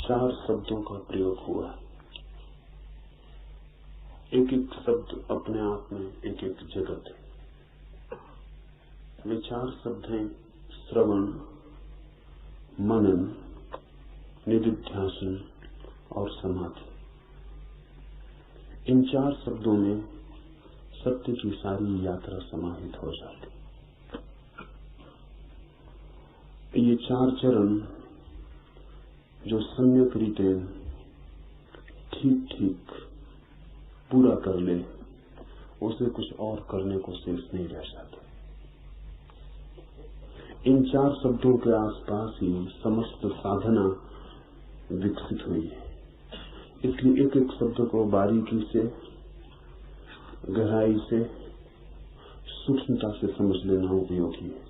4 शब्दों का प्रयोग हुआ। एक एक शब्द अपने आप में एक एक जगत है। वे 4 शब्द हैं श्रवण, मनन, निधिध्यासन और समाधि। इन 4 शब्दों में सत्य की सारी यात्रा समाहित हो जाती। ये 4 चरण जो सम्यक रीते ठीक ठीक पूरा कर ले, उसे कुछ और करने को शेष नहीं रह जाता। इन 4 शब्दों के आसपास ही समस्त साधना विकसित हुई है। इसलिए एक एक शब्द को बारीकी से, गहराई से, सूक्ष्मता से समझ लेना उपयोगी है।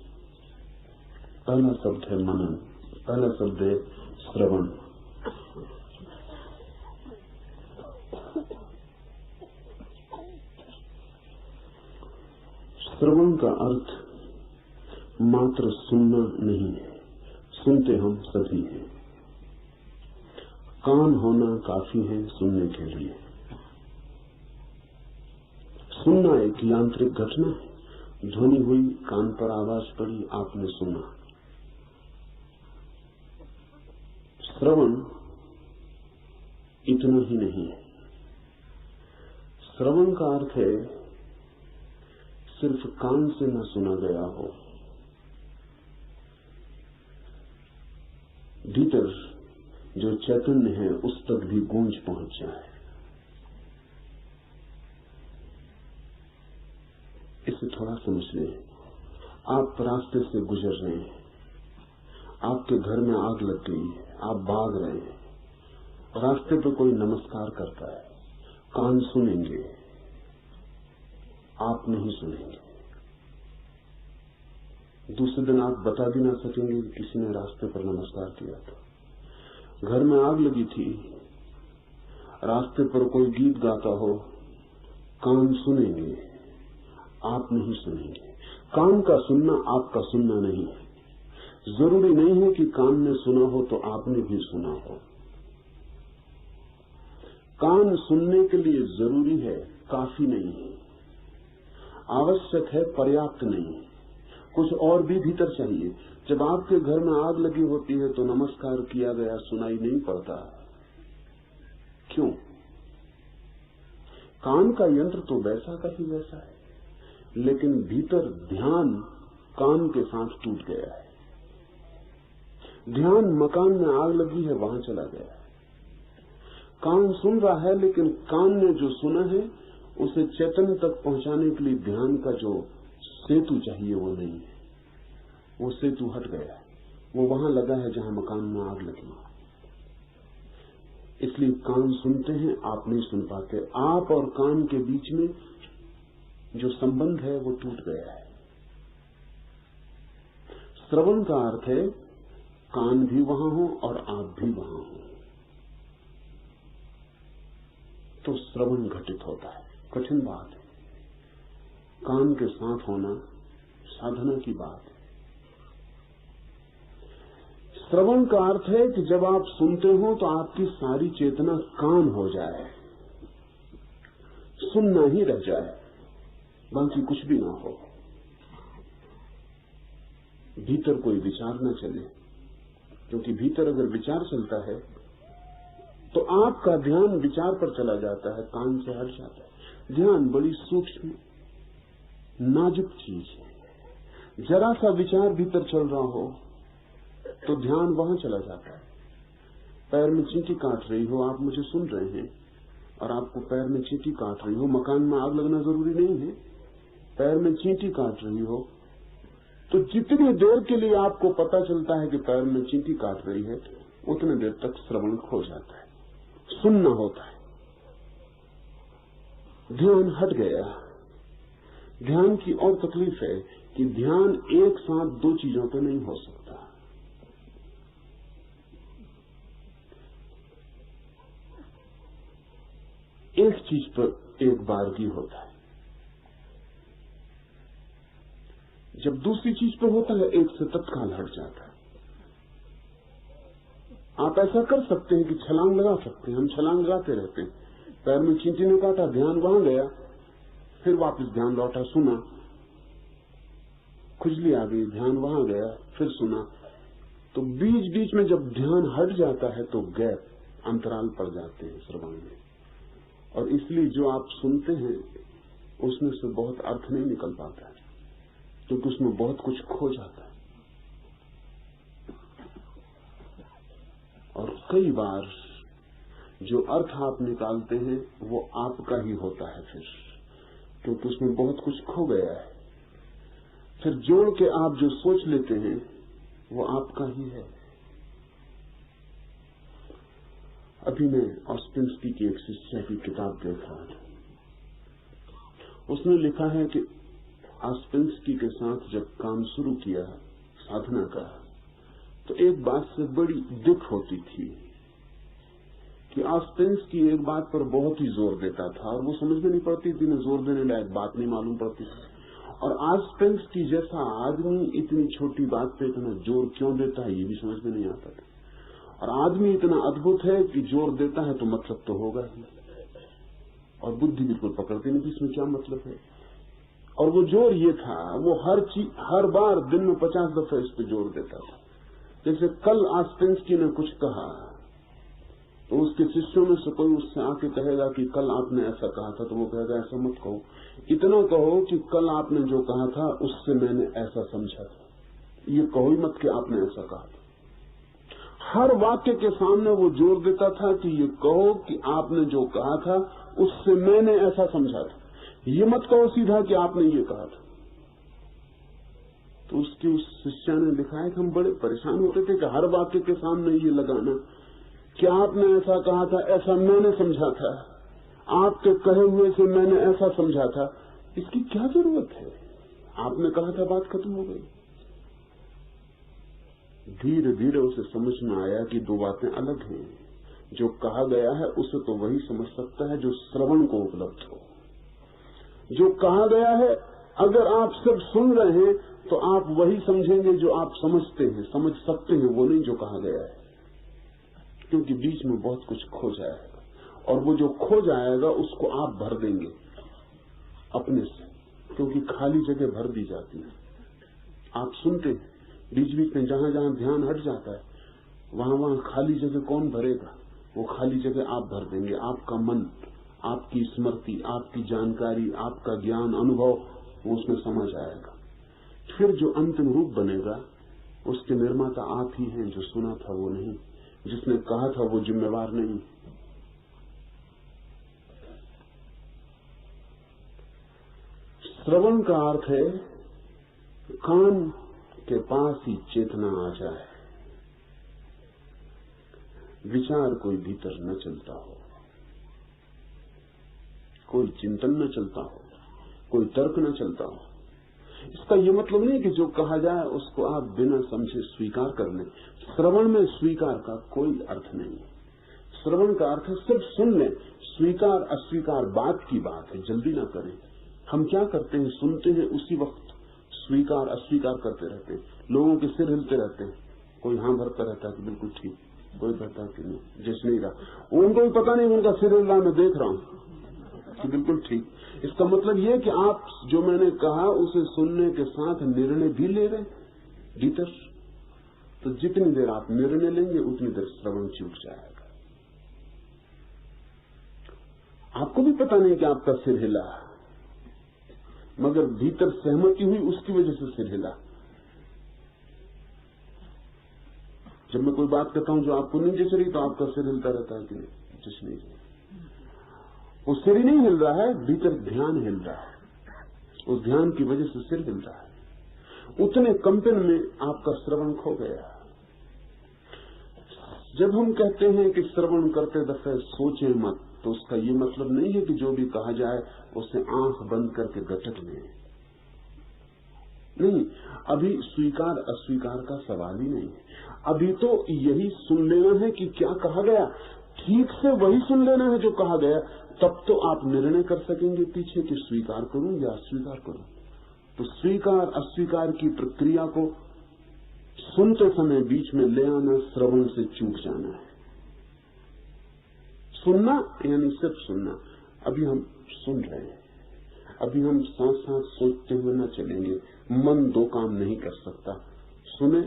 पहला शब्द है मनन, पहला शब्द है श्रवण। श्रवण का अर्थ मात्र सुनना नहीं है, सुनते हम सभी हैं। कान होना काफी है सुनने के लिए। सुनना एक यांत्रिक घटना है। ध्वनि हुई, कान पर आवाज पड़ी, आपने सुना। श्रवण इतना ही नहीं है। श्रवण का अर्थ है सिर्फ कान से न सुना गया हो, भीतर जो चैतन्य है उस तक भी गूंज पहुंच जाए। इसे थोड़ा समझ लें। आप रास्ते से गुजर रहे हैं, आपके घर में आग लग गई है, आप भाग रहे हैं, रास्ते पर कोई नमस्कार करता है, कान सुनेंगे, आप नहीं सुनेंगे। दूसरे दिन आप बता भी ना सकेंगे कि किसी ने रास्ते पर नमस्कार किया था। घर में आग लगी थी, रास्ते पर कोई गीत गाता हो, कान सुनेंगे, आप नहीं सुनेंगे। कान का सुनना आपका सुनना नहीं है। जरूरी नहीं है कि कान ने सुना हो तो आपने भी सुना हो। कान सुनने के लिए जरूरी है, काफी नहीं है। आवश्यक है, पर्याप्त नहीं है। कुछ और भी भीतर चाहिए। जब आपके घर में आग लगी होती है तो नमस्कार किया गया सुनाई नहीं पड़ता। क्यों? कान का यंत्र तो वैसा का ही वैसा है, लेकिन भीतर ध्यान कान के साथ टूट गया है। ध्यान मकान में आग लगी है वहां चला गया है। कान सुन रहा है, लेकिन कान ने जो सुना है उसे चेतन तक पहुंचाने के लिए ध्यान का जो सेतु चाहिए वो नहीं है। वो सेतु हट गया है, वो वहां लगा है जहां मकान में आग लगी। इसलिए कान सुनते हैं, आप नहीं सुन पाते। आप और कान के बीच में जो संबंध है वो टूट गया है। श्रवण का अर्थ है कान भी वहां हो और आप भी वहां हो, तो श्रवण घटित होता है। कठिन बात है। कान के साथ होना साधना की बात है। श्रवण का अर्थ है कि जब आप सुनते हो तो आपकी सारी चेतना कान हो जाए, सुनना ही रह जाए, बाकी कुछ भी ना हो। भीतर कोई विचार न चले, क्योंकि भीतर अगर विचार चलता है तो आपका ध्यान विचार पर चला जाता है, कान से हट जाता है। ध्यान बड़ी सूक्ष्म नाजुक चीज है। जरा सा विचार भीतर चल रहा हो तो ध्यान वहां चला जाता है। पैर में चींटी काट रही हो, आप मुझे सुन रहे हैं और आपको पैर में चींटी काट रही हो। मकान में आग लगना जरूरी नहीं है। पैर में चींटी काट रही हो तो जितनी देर के लिए आपको पता चलता है कि पैर में चींटी काट रही है, उतने देर तक श्रवण खो जाता है, सुनना होता है। ध्यान हट गया। ध्यान की और तकलीफ है कि ध्यान एक साथ 2 चीजों पर नहीं हो सकता। एक चीज पर एक बारगी होता है, जब दूसरी चीज पर होता है एक से तत्काल हट जाता है। आप ऐसा कर सकते हैं कि छलांग लगा सकते हैं। हम छलांग लगाते रहते हैं, पैर में चींटी ने काटा, ध्यान वहां गया, फिर वापस ध्यान लौटा, सुना, खुजली आ गई, ध्यान वहां गया, फिर सुना। तो बीच बीच में जब ध्यान हट जाता है तो गैप, अंतराल पड़ जाते हैं श्रवण में, और इसलिए जो आप सुनते हैं उसमें से बहुत अर्थ नहीं निकल पाता है, क्योंकि उसमें बहुत कुछ खो जाता है। और कई बार जो अर्थ आप निकालते हैं वो आपका ही होता है फिर, क्योंकि उसमें बहुत कुछ खो गया है। फिर जोड़ के आप जो सोच लेते हैं वो आपका ही है। अभी मैं ऑस्पेंस्की की एक शिष्या की किताब देख रहा था। उसने लिखा है कि ऑस्पेंस्की के साथ जब काम शुरू किया साधना का, तो एक बात से बड़ी दुख होती थी कि ऑस्पेंस्की एक बात पर बहुत ही जोर देता था और वो समझ में नहीं पड़ती थी, जोर देने लायक बात नहीं मालूम पड़ती थी। और ऑस्पेंस्की जैसा आदमी इतनी छोटी बात पे इतना जोर क्यों देता है ये भी समझ में नहीं आता था। और आदमी इतना अद्भुत है कि जोर देता है तो मतलब तो होगा ही, और बुद्धि बिल्कुल पकड़ती नहीं इसमें क्या मतलब है। और वो जोर ये था, वो हर बार दिन में 50 दफे इस पर जोर देता था। जैसे कल ऑस्पेंस्की ने कुछ कहा तो उसके शिष्यों में से कोई उससे आके कहेगा कि कल आपने ऐसा कहा था, तो वो कहेगा ऐसा मत कहो, इतना कहो कि कल आपने जो कहा था उससे मैंने ऐसा समझा था। ये कहो ही मत कि आपने ऐसा कहा था। हर वाक्य के सामने वो जोर देता था कि ये कहो कि आपने जो कहा था उससे मैंने ऐसा समझा था, ये मत कहो सीधा कि आपने ये कहा था। तो उसकी उस शिष्या ने लिखा है कि हम बड़े परेशान होते थे कि हर वाक्य के सामने ये लगाना कि आपने ऐसा कहा था, ऐसा मैंने समझा था, आपके कहे हुए से मैंने ऐसा समझा था। इसकी क्या जरूरत है? आपने कहा था, बात खत्म हो गई। धीरे धीरे उसे समझ में आया कि दो बातें अलग हैं। जो कहा गया है उसे तो वही समझ सकता है जो श्रवण को उपलब्ध हो। जो कहा गया है अगर आप सिर्फ सुन रहे हैं तो आप वही समझेंगे जो आप समझते हैं, समझ सकते हैं, वो नहीं जो कहा गया है, क्योंकि बीच में बहुत कुछ खो जाएगा, और वो जो खो जाएगा उसको आप भर देंगे अपने से, क्योंकि खाली जगह भर दी जाती है। आप सुनते हैं, बीच बीच में जहां जहां ध्यान हट जाता है वहां वहां खाली जगह कौन भरेगा? वो खाली जगह आप भर देंगे। आपका मन, आपकी स्मृति, आपकी जानकारी, आपका ज्ञान, अनुभव, वो उसमें समा जाएगा। फिर जो अंतिम रूप बनेगा उसके निर्माता आप ही हैं। जो सुना था वो नहीं, जिसने कहा था वो जिम्मेवार नहीं। श्रवण का अर्थ है कान के पास ही चेतना आ जाए, विचार कोई भीतर न चलता हो, कोई चिंतन न चलता हो, कोई तर्क न चलता हो। इसका यह मतलब नहीं कि जो कहा जाए उसको आप बिना समझे स्वीकार कर लें। श्रवण में स्वीकार का कोई अर्थ नहीं है। श्रवण का अर्थ है सिर्फ सुन लें। स्वीकार अस्वीकार बात की बात है, जल्दी ना करें। हम क्या करते हैं, सुनते हैं, उसी वक्त स्वीकार अस्वीकार करते रहते हैं। लोगों के सिर हिलते रहते हैं, कोई हाँ भरता रहता है कि बिल्कुल ठीक, कोई कहता है कि नहीं, जैसे नहीं रहा। उनको भी पता नहीं उनका सिर हिल रहा, मैं देख रहा हूं कि बिल्कुल ठीक। इसका मतलब यह कि आप जो मैंने कहा उसे सुनने के साथ निर्णय भी ले रहे भीतर। तो जितनी देर आप निर्णय लेंगे उतनी देर श्रवण छूट जाएगा। आपको भी पता नहीं कि आपका सिर हिला, मगर भीतर सहमति हुई, उसकी वजह से सिर हिला। जब मैं कोई बात कहता हूं जो आपको नहीं जच रही, तो आपका सिर हिलता रहता है कि नहीं, जच नहीं। वो सिर ही नहीं हिल रहा है, भीतर ध्यान हिल रहा है। उस ध्यान की वजह से सिर हिल रहा है। उतने कंपन में आपका श्रवण खो गया। जब हम कहते हैं कि श्रवण करते दफे सोचें मत, तो उसका ये मतलब नहीं है कि जो भी कहा जाए उसे आंख बंद करके गटक लें। नहीं, अभी स्वीकार अस्वीकार का सवाल ही नहीं है। अभी तो यही सुन लेना है कि क्या कहा गया, ठीक से वही सुन लेना है जो कहा गया। तब तो आप निर्णय कर सकेंगे पीछे कि स्वीकार करूं या अस्वीकार करूं। तो स्वीकार अस्वीकार की प्रक्रिया को सुनते समय बीच में ले आना श्रवण से चूक जाना है। सुनना यानी सिर्फ सुनना। अभी हम सुन रहे हैं, अभी हम साथ साथ सोचते हुए न चलेंगे। मन दो काम नहीं कर सकता, सुने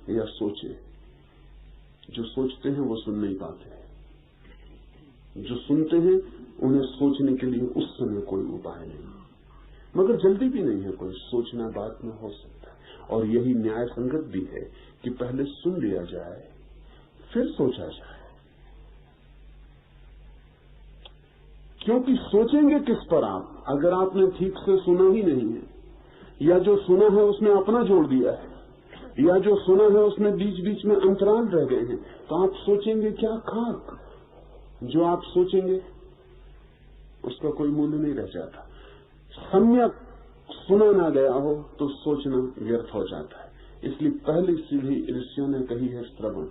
या सोचे। जो सोचते हैं वो सुन नहीं पाते हैं, जो सुनते हैं उन्हें सोचने के लिए उस समय कोई उपाय नहीं, मगर जल्दी भी नहीं है कोई, सोचना बाद में हो सकता है। और यही न्याय संगत भी है कि पहले सुन लिया जाए फिर सोचा जाए, क्योंकि सोचेंगे किस पर आप, अगर आपने ठीक से सुना ही नहीं है, या जो सुना है उसमें अपना जोड़ दिया है, या जो सुना है उसमें बीच बीच में अंतराल रह गए हैं, तो आप सोचेंगे क्या खाक। जो आप सोचेंगे उसका कोई मूल्य नहीं रह जाता। सम्यक सुना ना गया हो तो सोचना व्यर्थ हो जाता है। इसलिए पहली सीढ़ी ऋषियों ने कही है श्रवण।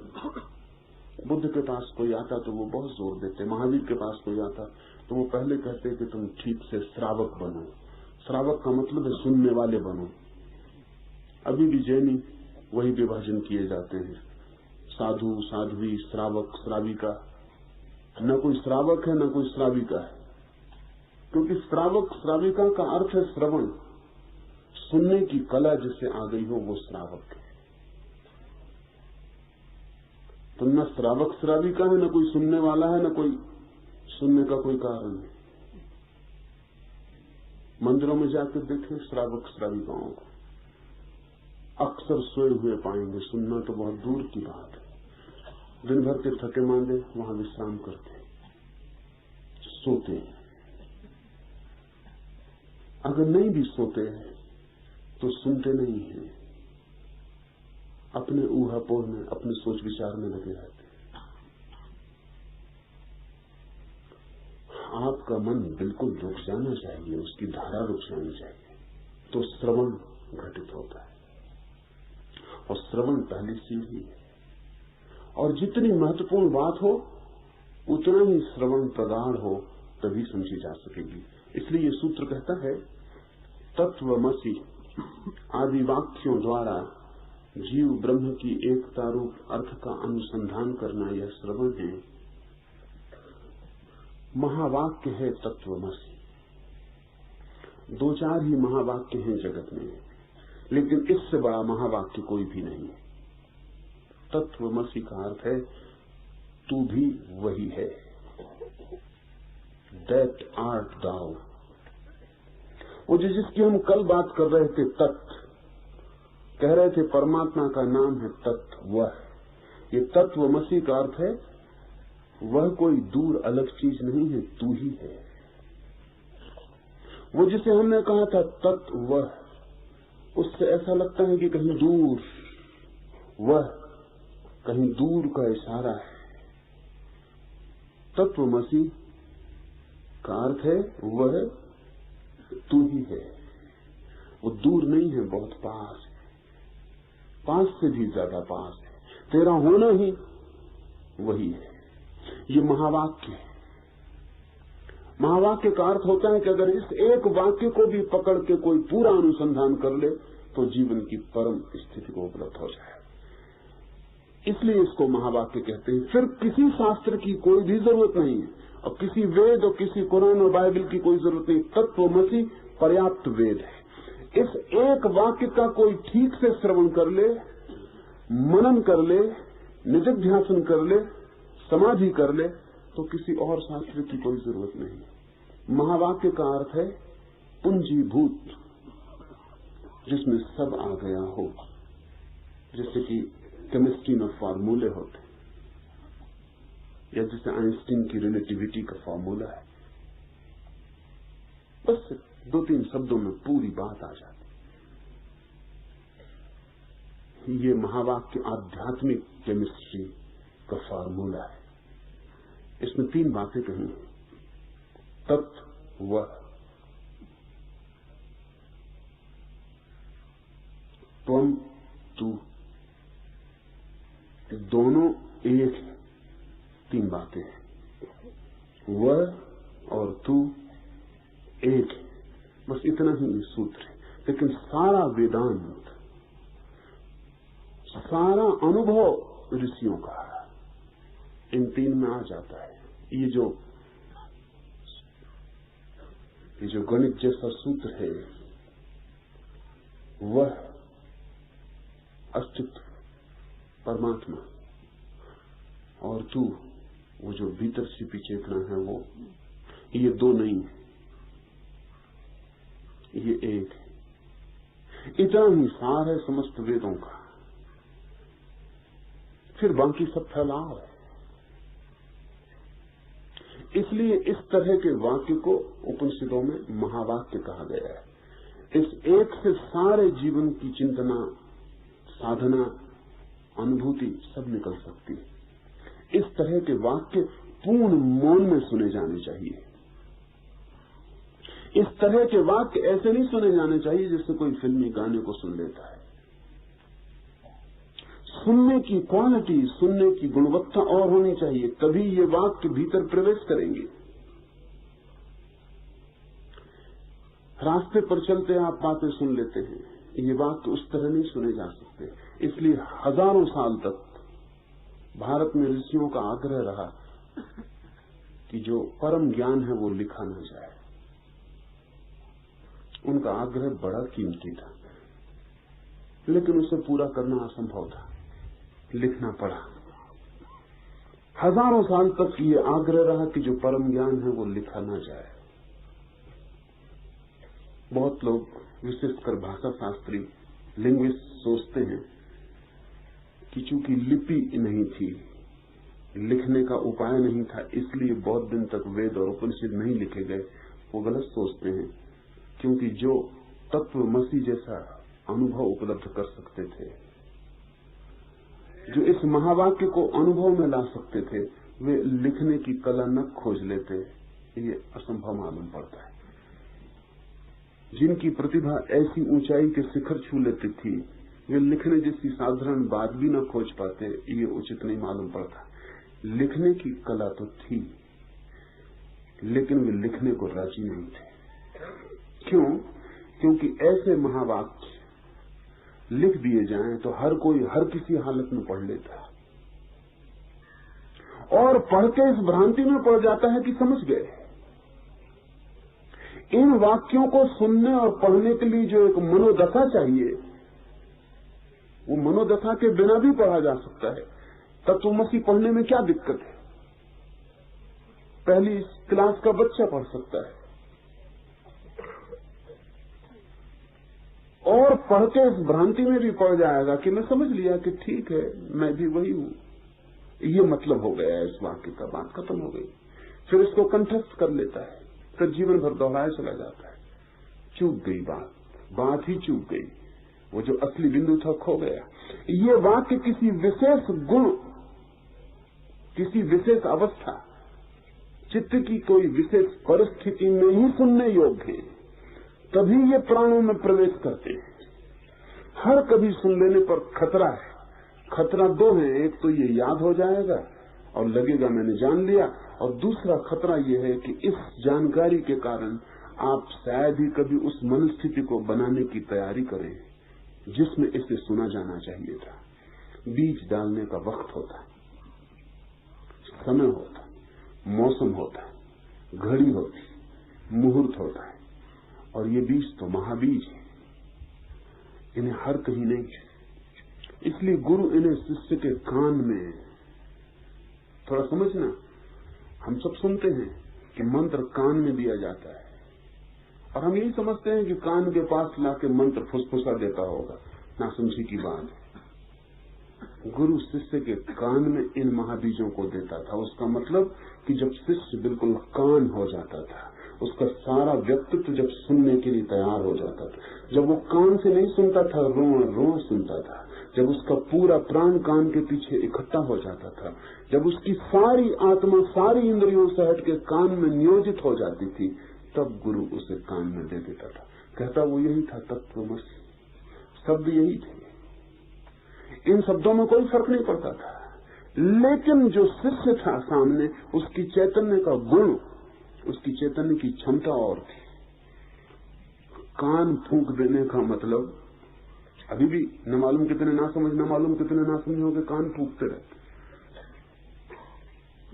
बुद्ध के पास कोई आता तो वो बहुत जोर देते, महावीर के पास कोई आता तो वो पहले कहते कि तुम ठीक से श्रावक बनो। श्रावक का मतलब है सुनने वाले बनो। अभी भी जैनी वही विभाजन किए जाते हैं, साधु साध्वी, श्रावक श्राविका। न कोई श्रावक है न कोई श्राविका है, क्योंकि श्रावक श्राविका का अर्थ है श्रवण। सुनने की कला जिसे आ गई हो वो श्रावक है। तो न श्रावक श्राविका है, न कोई सुनने वाला है, न कोई सुनने का कोई कारण है। मंदिरों में जाकर देखें श्रावक श्राविकाओं को, अक्सर सोए हुए पाएंगे। सुनना तो बहुत दूर की बात है। दिन भर के थके मांदे वहां विश्राम करते, सोते। अगर नहीं भी सोते तो सुनते नहीं है, अपने ऊहापोह में, अपने सोच विचार में लगे रहते। आपका मन बिल्कुल रुक जाना चाहिए, उसकी धारा रुक जानी चाहिए, तो श्रवण घटित होता है। और श्रवण पहली सीढ़ी है। और जितनी महत्वपूर्ण बात हो उतना ही श्रवण प्रगाढ़ हो तभी समझी जा सकेगी। इसलिए ये सूत्र कहता है, तत्वमसि आदि वाक्यों द्वारा जीव ब्रह्म की एकता रूप अर्थ का अनुसंधान करना यह श्रवण है। महावाक्य है तत्वमसि। दो चार ही महावाक्य हैं जगत में, लेकिन इससे बड़ा महावाक्य कोई भी नहीं है। तत्वमसि का अर्थ है तू भी वही है, दैट आर्ट दाउ। वो जिसकी हम कल बात कर रहे थे, तत्व कह रहे थे, परमात्मा का नाम है तत्व। वह ये तत्वमसि का अर्थ है वह कोई दूर अलग चीज नहीं है, तू ही है। वो जिसे हमने कहा था तत्व वह, उससे ऐसा लगता है कि कहीं दूर, वह कहीं दूर का इशारा है। तत्वमसि का अर्थ है वह तू ही है। वो दूर नहीं है, बहुत पास है, पास से भी ज्यादा पास है। तेरा होना ही वही है। ये महावाक्य है। महावाक्य का अर्थ होता है कि अगर इस एक वाक्य को भी पकड़ के कोई पूरा अनुसंधान कर ले तो जीवन की परम स्थिति को उपलब्ध हो जाए। इसलिए इसको महावाक्य कहते हैं। फिर किसी शास्त्र की कोई भी जरूरत नहीं है, और किसी वेद और किसी कुरान और बाइबल की कोई जरूरत नहीं। तत्वमसि पर्याप्त वेद है। इस एक वाक्य का कोई ठीक से श्रवण कर ले, मनन कर ले, निधिध्यासन कर ले, समाधि कर ले, तो किसी और शास्त्र की कोई जरूरत नहीं। महावाक्य का अर्थ है पूंजीभूत, जिसमें सब आ गया हो। जैसे कि केमिस्ट्री में फार्मूले होते, या जैसे आइंस्टीन की रिलेटिविटी का फार्मूला है, बस दो तीन शब्दों में पूरी बात आ जाती। ये महावाक्य आध्यात्मिक केमिस्ट्री का फार्मूला है। इसमें तीन बातें कही हैं, तत्व वह, त्वम तू, दोनों एक है। तीन बातें हैं, वह और तू एक है। बस इतना ही सूत्र है। लेकिन सारा वेदांत, सारा अनुभव ऋषियों का इन 3 में आ जाता है। ये जो गणित जैसा सूत्र है वह अस्तित्व परमात्मा, और तू वो जो भीतर छिपी चेतना है वो, ये 2 नहीं है, ये एक है। इतना ही सार है समस्त वेदों का, फिर बाकी सब फैलाव है। इसलिए इस तरह के वाक्य को उपनिषदों में महावाक्य कहा गया है। इस एक से सारे जीवन की चिंतना, साधना, अनुभूति सब निकल सकती है। इस तरह के वाक्य पूर्ण मौन में सुने जाने चाहिए। इस तरह के वाक्य ऐसे नहीं सुने जाने चाहिए जैसे कोई फिल्मी गाने को सुन लेता है। सुनने की क्वालिटी, सुनने की गुणवत्ता और होनी चाहिए, तभी ये वाक्य भीतर प्रवेश करेंगे। रास्ते पर चलते आप बातें सुन लेते हैं, ये वाक्य उस तरह नहीं सुने जा सकते। इसलिए हजारों साल तक भारत में ऋषियों का आग्रह रहा कि जो परम ज्ञान है वो लिखा न जाए। उनका आग्रह बड़ा कीमती था, लेकिन उसे पूरा करना असंभव था, लिखना पड़ा। हजारों साल तक ये आग्रह रहा कि जो परम ज्ञान है वो लिखा ना जाए। बहुत लोग, विशेषकर भाषा शास्त्री, लिंग्विस्ट, सोचते हैं कि चूंकि लिपि नहीं थी, लिखने का उपाय नहीं था, इसलिए बहुत दिन तक वेद और उपनिषद नहीं लिखे गए। वो गलत सोचते हैं, क्योंकि जो तत्वमसी जैसा अनुभव उपलब्ध कर सकते थे, जो इस महावाक्य को अनुभव में ला सकते थे, वे लिखने की कला न खोज लेते। ये असंभव मालूम पड़ता है। जिनकी प्रतिभा ऐसी ऊंचाई के शिखर छू लेती थी, वे लिखने जैसी साधारण बात भी न खोज पाते। ये उचित नहीं मालूम पड़ता। लिखने की कला तो थी, लेकिन वे लिखने को राजी नहीं थे। क्यों? क्योंकि ऐसे महावाक्य लिख दिए जाएं तो हर कोई हर किसी हालत में पढ़ लेता है, और पढ़ के इस भ्रांति में पड़ जाता है कि समझ गए। इन वाक्यों को सुनने और पढ़ने के लिए जो एक मनोदशा चाहिए, वो मनोदशा के बिना भी पढ़ा जा सकता है। तत्वमसी पढ़ने में क्या दिक्कत है? पहली क्लास का बच्चा पढ़ सकता है, और पढ़ के इस भ्रांति में भी पड़ जाएगा कि मैं समझ लिया कि ठीक है, मैं भी वही हूं। ये मतलब हो गया है इस वाक्य का, बात खत्म हो गई। फिर इसको कंठस्थ कर लेता है, फिर जीवन भर दोहराया चला जाता है। चूक गई बात ही चूक गई। वो जो असली बिंदु था खो गया। ये वाक्य किसी विशेष गुण, किसी विशेष अवस्था, चित्त की कोई विशेष परिस्थिति में ही सुनने योग्य है, तभी ये प्राणों में प्रवेश करते हैं। हर कभी सुन लेने पर खतरा है। खतरा 2 है, एक तो ये याद हो जाएगा और लगेगा मैंने जान लिया, और दूसरा खतरा ये है कि इस जानकारी के कारण आप शायद ही कभी उस मनस्थिति को बनाने की तैयारी करें जिसमें इसे सुना जाना चाहिए था। बीज डालने का वक्त होता है, समय होता है, मौसम होता है, घड़ी होती, मुहूर्त होता है, और ये बीज तो महाबीज है, इन्हें हर कहीं नहीं है। इसलिए गुरु इन्हें शिष्य के कान में, थोड़ा समझना, हम सब सुनते हैं कि मंत्र कान में दिया जाता है, और हम यही समझते हैं कि कान के पास लाके मंत्र फुसफुसा देता होगा। ना समझी की बात है। गुरु शिष्य के कान में इन महाबीजों को देता था। उसका मतलब कि जब शिष्य बिल्कुल कान हो जाता था, उसका सारा व्यक्तित्व जब सुनने के लिए तैयार हो जाता था, जब वो कान से नहीं सुनता था, रोण सुनता था, जब उसका पूरा प्राण कान के पीछे इकट्ठा हो जाता था, जब उसकी सारी आत्मा सारी इंद्रियों से हट के कान में नियोजित हो जाती थी, तब गुरु उसे कान में दे देता था। कहता वो यही था तत्वमसी, शब्द यही थे। इन शब्दों में कोई फर्क नहीं पड़ता था, लेकिन जो शिष्य था सामने, उसकी चैतन्य का गुण, उसकी चैतन्य की क्षमता और थी। कान फूंक देने का मतलब अभी भी न मालूम कितने ना समझ, न मालूम कितने ना समझों के कान फूकते रहते,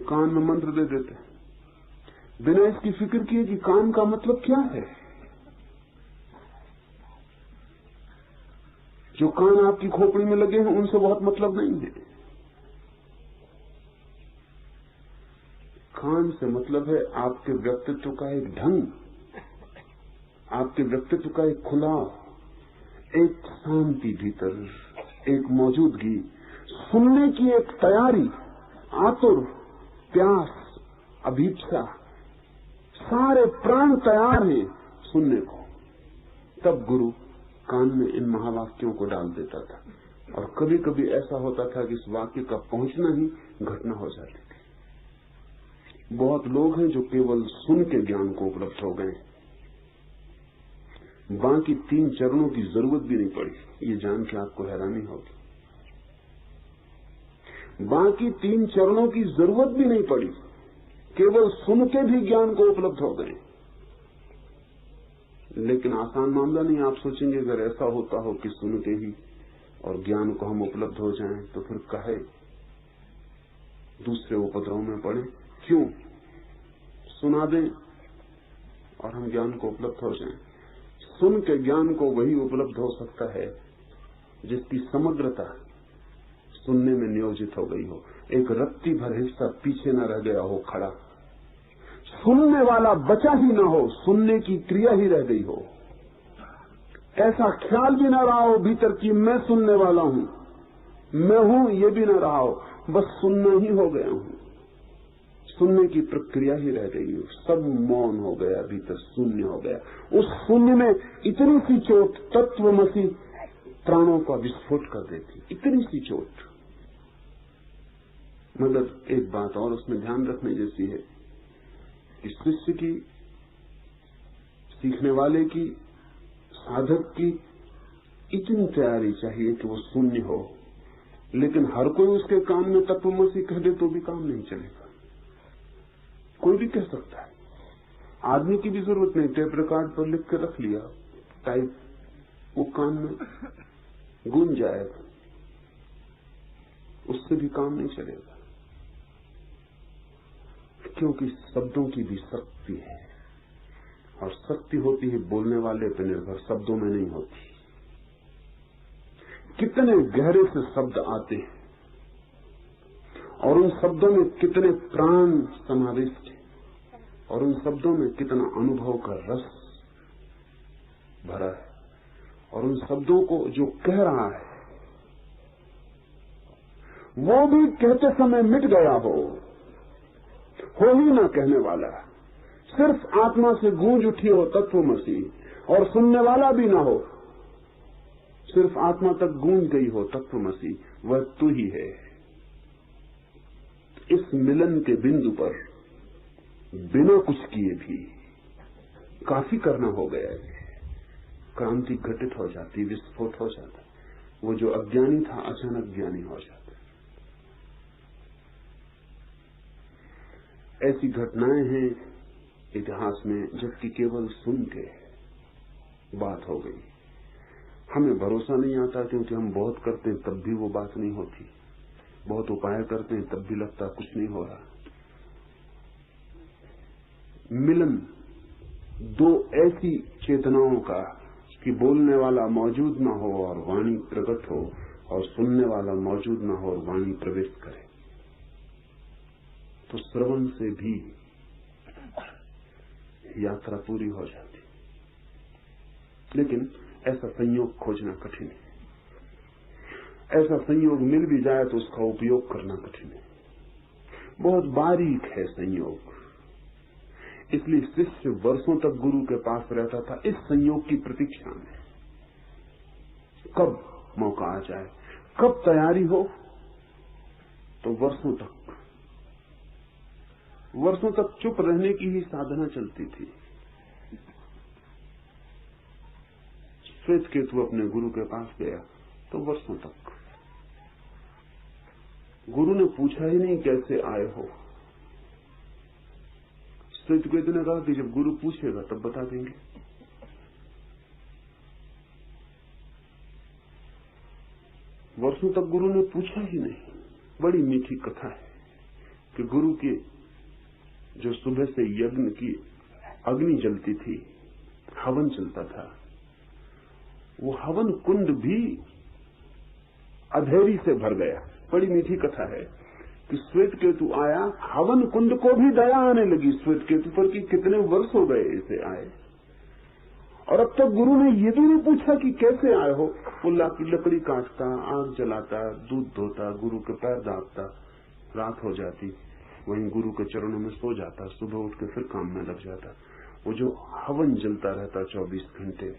कान में मंत्र दे देते, बिना इसकी फिक्र किए कि कान का मतलब क्या है। जो कान आपकी खोपड़ी में लगे हैं उनसे बहुत मतलब नहीं है। कान से मतलब है आपके व्यक्तित्व का एक ढंग, आपके व्यक्तित्व का एक खुलाव, एक शांति भीतर, एक मौजूदगी, सुनने की एक तैयारी, आतुर, प्यास, अभीप्सा, सारे प्राण तैयार हैं सुनने को। तब गुरु कान में इन महावाक्यों को डाल देता था, और कभी कभी ऐसा होता था कि इस वाक्य का पहुंचना ही घटना हो जाती थी। बहुत लोग हैं जो केवल सुन के ज्ञान को उपलब्ध हो गए, बाकी 3 चरणों की जरूरत भी नहीं पड़ी। ये जान के आपको हैरानी होगी, बाकी 3 चरणों की जरूरत भी नहीं पड़ी, केवल सुन के भी ज्ञान को उपलब्ध हो गए। लेकिन आसान मामला नहीं। आप सोचेंगे अगर ऐसा होता हो कि सुन के ही और ज्ञान को हम उपलब्ध हो जाएं, तो फिर काहे दूसरे उपद्रव में पड़े। क्यों? सुना दें और हम ज्ञान को उपलब्ध हो जाएं। सुन के ज्ञान को वही उपलब्ध हो सकता है जिसकी समग्रता सुनने में नियोजित हो गई हो, एक रत्ती भर हिस्सा पीछे न रह गया हो खड़ा, सुनने वाला बचा ही न हो, सुनने की क्रिया ही रह गई हो, ऐसा ख्याल भी न रहा हो भीतर कि मैं सुनने वाला हूं, मैं हूं ये भी न रहा हो, बस सुनना ही हो गया हूं, सुनने की प्रक्रिया ही रह गई हो, सब मौन हो गया, भीतर शून्य हो गया। उस शून्य में इतनी सी चोट तत्वमसी प्राणों का विस्फोट कर देती, इतनी सी चोट। मगर एक बात और उसमें ध्यान रखने जैसी है कि शिष्य की, सीखने वाले की, साधक की इतनी तैयारी चाहिए कि वो शून्य हो, लेकिन हर कोई उसके काम में तत्वमसी कह दे तो भी काम नहीं चलेगा। कोई भी कह सकता है, आदमी की भी जरूरत नहीं, टेप रिकॉर्ड पर लिख के रख लिया, टाइप, वो कान में गूंज जाएगा, उससे भी काम नहीं चलेगा। क्योंकि शब्दों की भी शक्ति है, और शक्ति होती है बोलने वाले पर निर्भर, शब्दों में नहीं होती। कितने गहरे से शब्द आते हैं और उन शब्दों में कितने प्राण समाविष्ट हैं, और उन शब्दों में कितना अनुभव का रस भरा है, और उन शब्दों को जो कह रहा है वो भी कहते समय मिट गया हो ही ना कहने वाला, सिर्फ आत्मा से गूंज उठी हो तत्वमसी, और सुनने वाला भी ना हो, सिर्फ आत्मा तक गूंज गई हो तत्वमसी, वह तू ही है। इस मिलन के बिंदु पर बिना कुछ किए भी काफी करना हो गया है, क्रांति घटित हो जाती, विस्फोट हो जाता, वो जो अज्ञानी था अचानक ज्ञानी हो जाता। ऐसी घटनाएं हैं इतिहास में जबकि केवल सुन के बात हो गई। हमें भरोसा नहीं आता क्योंकि हम बहुत करते हैं तब भी वो बात नहीं होती, बहुत उपाय करते हैं तब भी लगता कुछ नहीं हो रहा। मिलन दो ऐसी चेतनाओं का कि बोलने वाला मौजूद ना हो और वाणी प्रकट हो, और सुनने वाला मौजूद ना हो और वाणी प्रवेश करे, तो श्रवण से भी यात्रा पूरी हो जाती। लेकिन ऐसा संयोग खोजना कठिन है, ऐसा संयोग मिल भी जाए तो उसका उपयोग करना कठिन है, बहुत बारीक है संयोग। इसलिए शिष्य वर्षों तक गुरु के पास रहता था इस संयोग की प्रतीक्षा में, कब मौका आ जाए, कब तैयारी हो। तो वर्षों तक चुप रहने की ही साधना चलती थी। श्वेतकेतु अपने गुरु के पास गया तो वर्षों तक गुरु ने पूछा ही नहीं कैसे आए हो। श्वेतकेतु ने कहा कि जब गुरु पूछेगा तब बता देंगे। वर्षों तक गुरु ने पूछा ही नहीं। बड़ी मीठी कथा है कि गुरु के जो सुबह से यज्ञ की अग्नि जलती थी, हवन चलता था, वो हवन कुंड भी अधेरी से भर गया। बड़ी मीठी कथा है कि श्वेत केतु आया, हवन कुंड को भी दया आने लगी श्वेत केतु पर कि कितने वर्ष हो गए इसे आए, और अब तक गुरु ने ये भी नहीं पूछा कि कैसे आए हो। पुल्ला की लकड़ी काटता, आग जलाता, दूध धोता, गुरु के पैर दाबता, रात हो जाती, वहीं गुरु के चरणों में सो जाता, सुबह उठ के फिर काम में लग जाता। वो जो हवन जलता रहता 24 घंटे,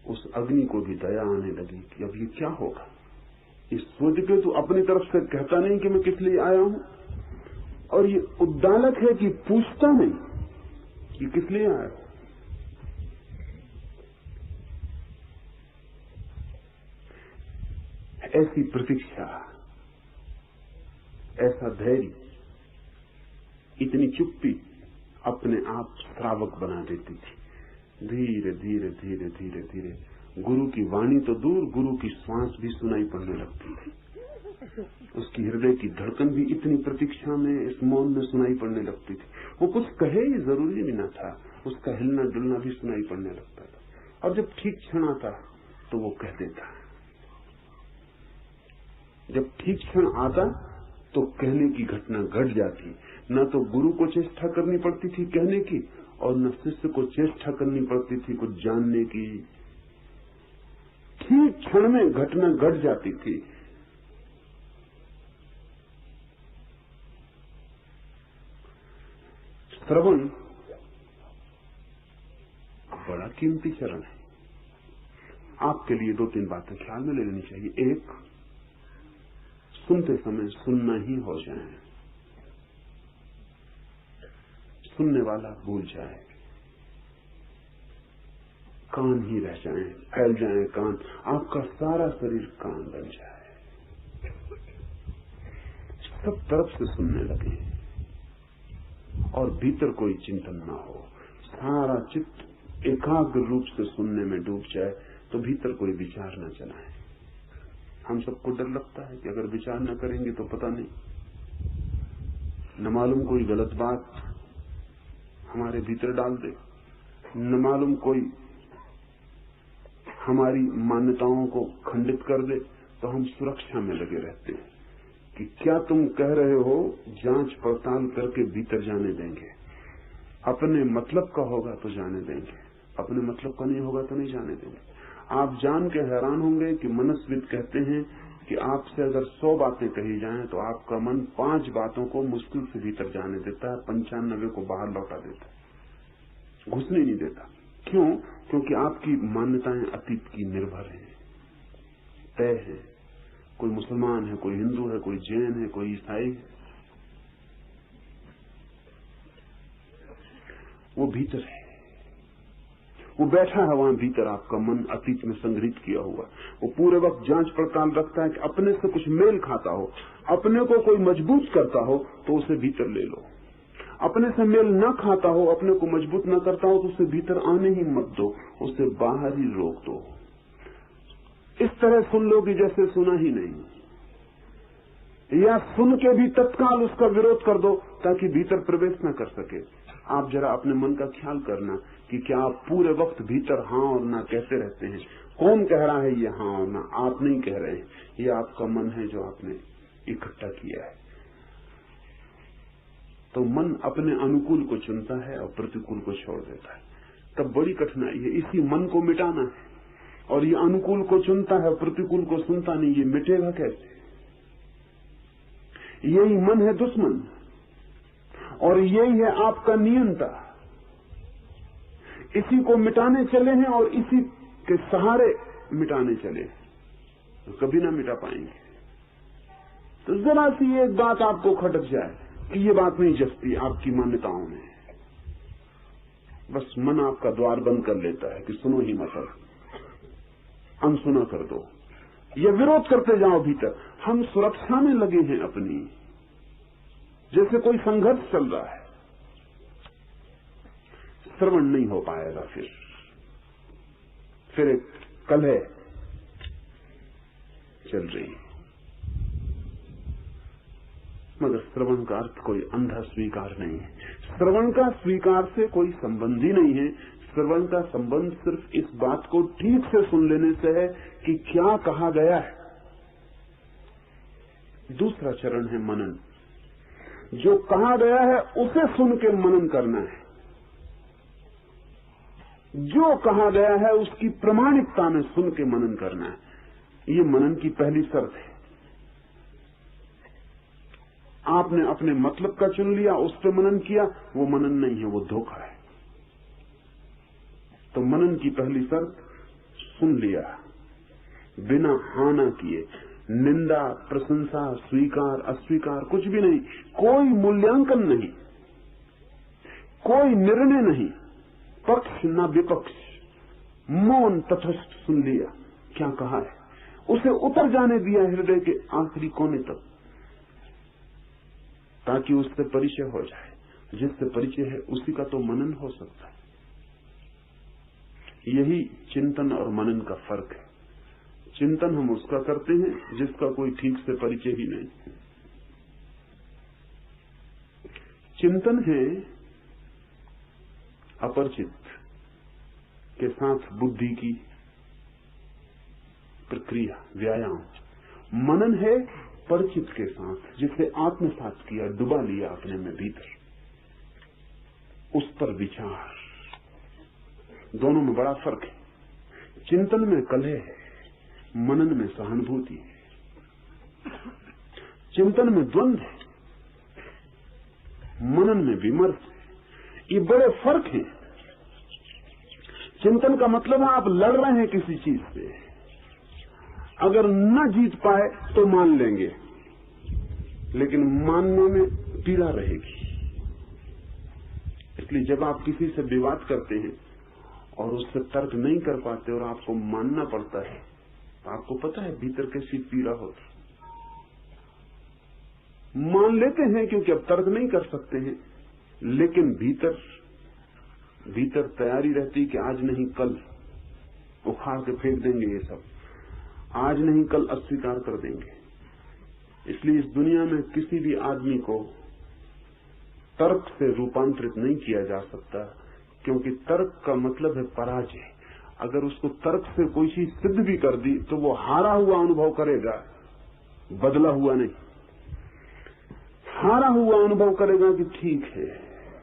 उस अग्नि को भी दया आने लगी कि अब ये क्या होगा। इस सोच के तो अपनी तरफ से कहता नहीं कि मैं किस लिए आया हूं, और ये उद्दालक है कि पूछता नहीं कि किस लिए आया हूं। ऐसी प्रतीक्षा, ऐसा धैर्य, इतनी चुप्पी अपने आप श्रावक बना देती थी। धीरे धीरे धीरे धीरे धीरे गुरु की वाणी तो दूर, गुरु की श्वास भी सुनाई पड़ने लगती थी। उसकी हृदय की धड़कन भी इतनी प्रतीक्षा में, इस मौन में सुनाई पड़ने लगती थी। वो कुछ कहे ये जरूरी भी न था, उसका हिलना डुलना भी सुनाई पड़ने लगता था। और जब ठीक क्षण आता तो वो कह देता। जब ठीक क्षण आता तो कहने की घटना घट जाती। न तो गुरु को चेष्टा करनी पड़ती थी कहने की, और न शिष्य को चेष्टा करनी पड़ती थी कुछ जानने की। ठीक क्षण में घटना घट जाती थी। श्रवण बड़ा कीमती चरण है। आपके लिए 2-3 बातें ख्याल में ले लेनी चाहिए। एक, सुनते समय सुनना ही हो जाए, सुनने वाला भूल जाए, कान ही रह जाए, फैल जाए कान, आपका सारा शरीर कान बन जाए, सब तरफ से सुनने लगे और भीतर कोई चिंतन ना हो, सारा चित्त एकाग्र रूप से सुनने में डूब जाए, तो भीतर कोई विचार न चलाए। हम सबको डर लगता है कि अगर विचार न करेंगे तो पता नहीं, न मालूम कोई गलत बात हमारे भीतर डाल दे, न मालूम कोई हमारी मान्यताओं को खंडित कर दे, तो हम सुरक्षा में लगे रहते हैं कि क्या तुम कह रहे हो, जांच पड़ताल करके भीतर जाने देंगे। अपने मतलब का होगा तो जाने देंगे, अपने मतलब का नहीं होगा तो नहीं जाने देंगे। आप जान के हैरान होंगे कि मनस्विद कहते हैं कि आपसे अगर 100 बातें कही जाएं तो आपका मन 5 बातों को मुश्किल से भीतर जाने देता है, 95 को बाहर लौटा देता है, घुसने नहीं देता। क्यों? क्योंकि आपकी मान्यताएं अतीत की निर्भर हैं, तय है। कोई मुसलमान है, कोई हिंदू है, कोई जैन है, कोई ईसाई है, वो भीतर है, वो बैठा है वहां भीतर। आपका मन अतीत में संग्रहित किया हुआ, वो पूरे वक्त जांच पड़ताल रखता है कि अपने से कुछ मेल खाता हो, अपने को कोई मजबूत करता हो तो उसे भीतर ले लो, अपने से मेल न खाता हो, अपने को मजबूत न करता हो तो उसे भीतर आने ही मत दो, उसे बाहर ही रोक दो। इस तरह सुन लो कि जैसे सुना ही नहीं, या सुन के भी तत्काल उसका विरोध कर दो ताकि भीतर प्रवेश न कर सके। आप जरा अपने मन का ख्याल करना कि क्या आप पूरे वक्त भीतर हाँ और ना कहते रहते हैं। कौन कह रहा है ये हाँ और ना? आप नहीं कह रहे हैं, ये आपका मन है जो आपने इकट्ठा किया है। तो मन अपने अनुकूल को चुनता है और प्रतिकूल को छोड़ देता है। तब बड़ी कठिनाई है, इसी मन को मिटाना है। और ये अनुकूल को चुनता है, प्रतिकूल को सुनता नहीं, ये मिटेगा कैसे? यही मन है दुश्मन, और यही है आपका नियंता। इसी को मिटाने चले हैं और इसी के सहारे मिटाने चले, तो कभी ना मिटा पाएंगे। तो जरा सी एक बात आपको खटक जाए कि ये बात नहीं जचती आपकी मान्यताओं में, बस मन आपका द्वार बंद कर लेता है कि सुनो ही मत, अनसुना कर दो, ये विरोध करते जाओ भीतर। हम सुरक्षा में लगे हैं अपनी, जैसे कोई संघर्ष चल रहा है। श्रवण नहीं हो पाएगा। फिर एक कलह, चल रही है, मगर श्रवण का अर्थ कोई अंधा स्वीकार नहीं है। श्रवण का स्वीकार से कोई संबंध ही नहीं है। श्रवण का संबंध सिर्फ इस बात को ठीक से सुन लेने से है कि क्या कहा गया है। दूसरा चरण है मनन। जो कहा गया है उसे सुन के मनन करना है। जो कहा गया है उसकी प्रामाणिकता में सुन के मनन करना है। ये मनन की पहली शर्त है। आपने अपने मतलब का चुन लिया, उस पर मनन किया, वो मनन नहीं है, वो धोखा है। तो मनन की पहली शर्त सुन लिया, बिना हाँ ना किए, निंदा, प्रशंसा, स्वीकार, अस्वीकार कुछ भी नहीं, कोई मूल्यांकन नहीं, कोई निर्णय नहीं, पक्ष न विपक्ष, मौन तटस्थ सुन लिया क्या कहा है, उसे उतर जाने दिया हृदय के आखिरी कोने तक, ताकि उससे परिचय हो जाए। जिससे परिचय है उसी का तो मनन हो सकता है। यही चिंतन और मनन का फर्क है। चिंतन हम उसका करते हैं जिसका कोई ठीक से परिचय ही नहीं। चिंतन है अपरिचित के साथ बुद्धि की प्रक्रिया, व्यायाम। मनन है परिचित के साथ, जिसे आत्मसात किया, डुबा लिया अपने में भीतर, उस पर विचार। दोनों में बड़ा फर्क है। चिंतन में कलह है, मनन में सहानुभूति है। चिंतन में द्वंद्व है, मनन में विमर्श है। ये बड़े फर्क हैं। चिंतन का मतलब है आप लड़ रहे हैं किसी चीज से, अगर न जीत पाए तो मान लेंगे, लेकिन मानने में पीड़ा रहेगी। इसलिए जब आप किसी से विवाद करते हैं और उससे तर्क नहीं कर पाते और आपको मानना पड़ता है, तो आपको पता है भीतर कैसी पीड़ा होती। मान लेते हैं क्योंकि अब तर्क नहीं कर सकते हैं, लेकिन भीतर तैयारी रहती कि आज नहीं कल उखाड़ के फेंक देंगे ये सब, आज नहीं कल अस्वीकार कर देंगे। इसलिए इस दुनिया में किसी भी आदमी को तर्क से रूपांतरित नहीं किया जा सकता, क्योंकि तर्क का मतलब है पराजय। अगर उसको तर्क से कोई चीज सिद्ध भी कर दी तो वो हारा हुआ अनुभव करेगा, बदला हुआ नहीं। हारा हुआ अनुभव करेगा कि ठीक है,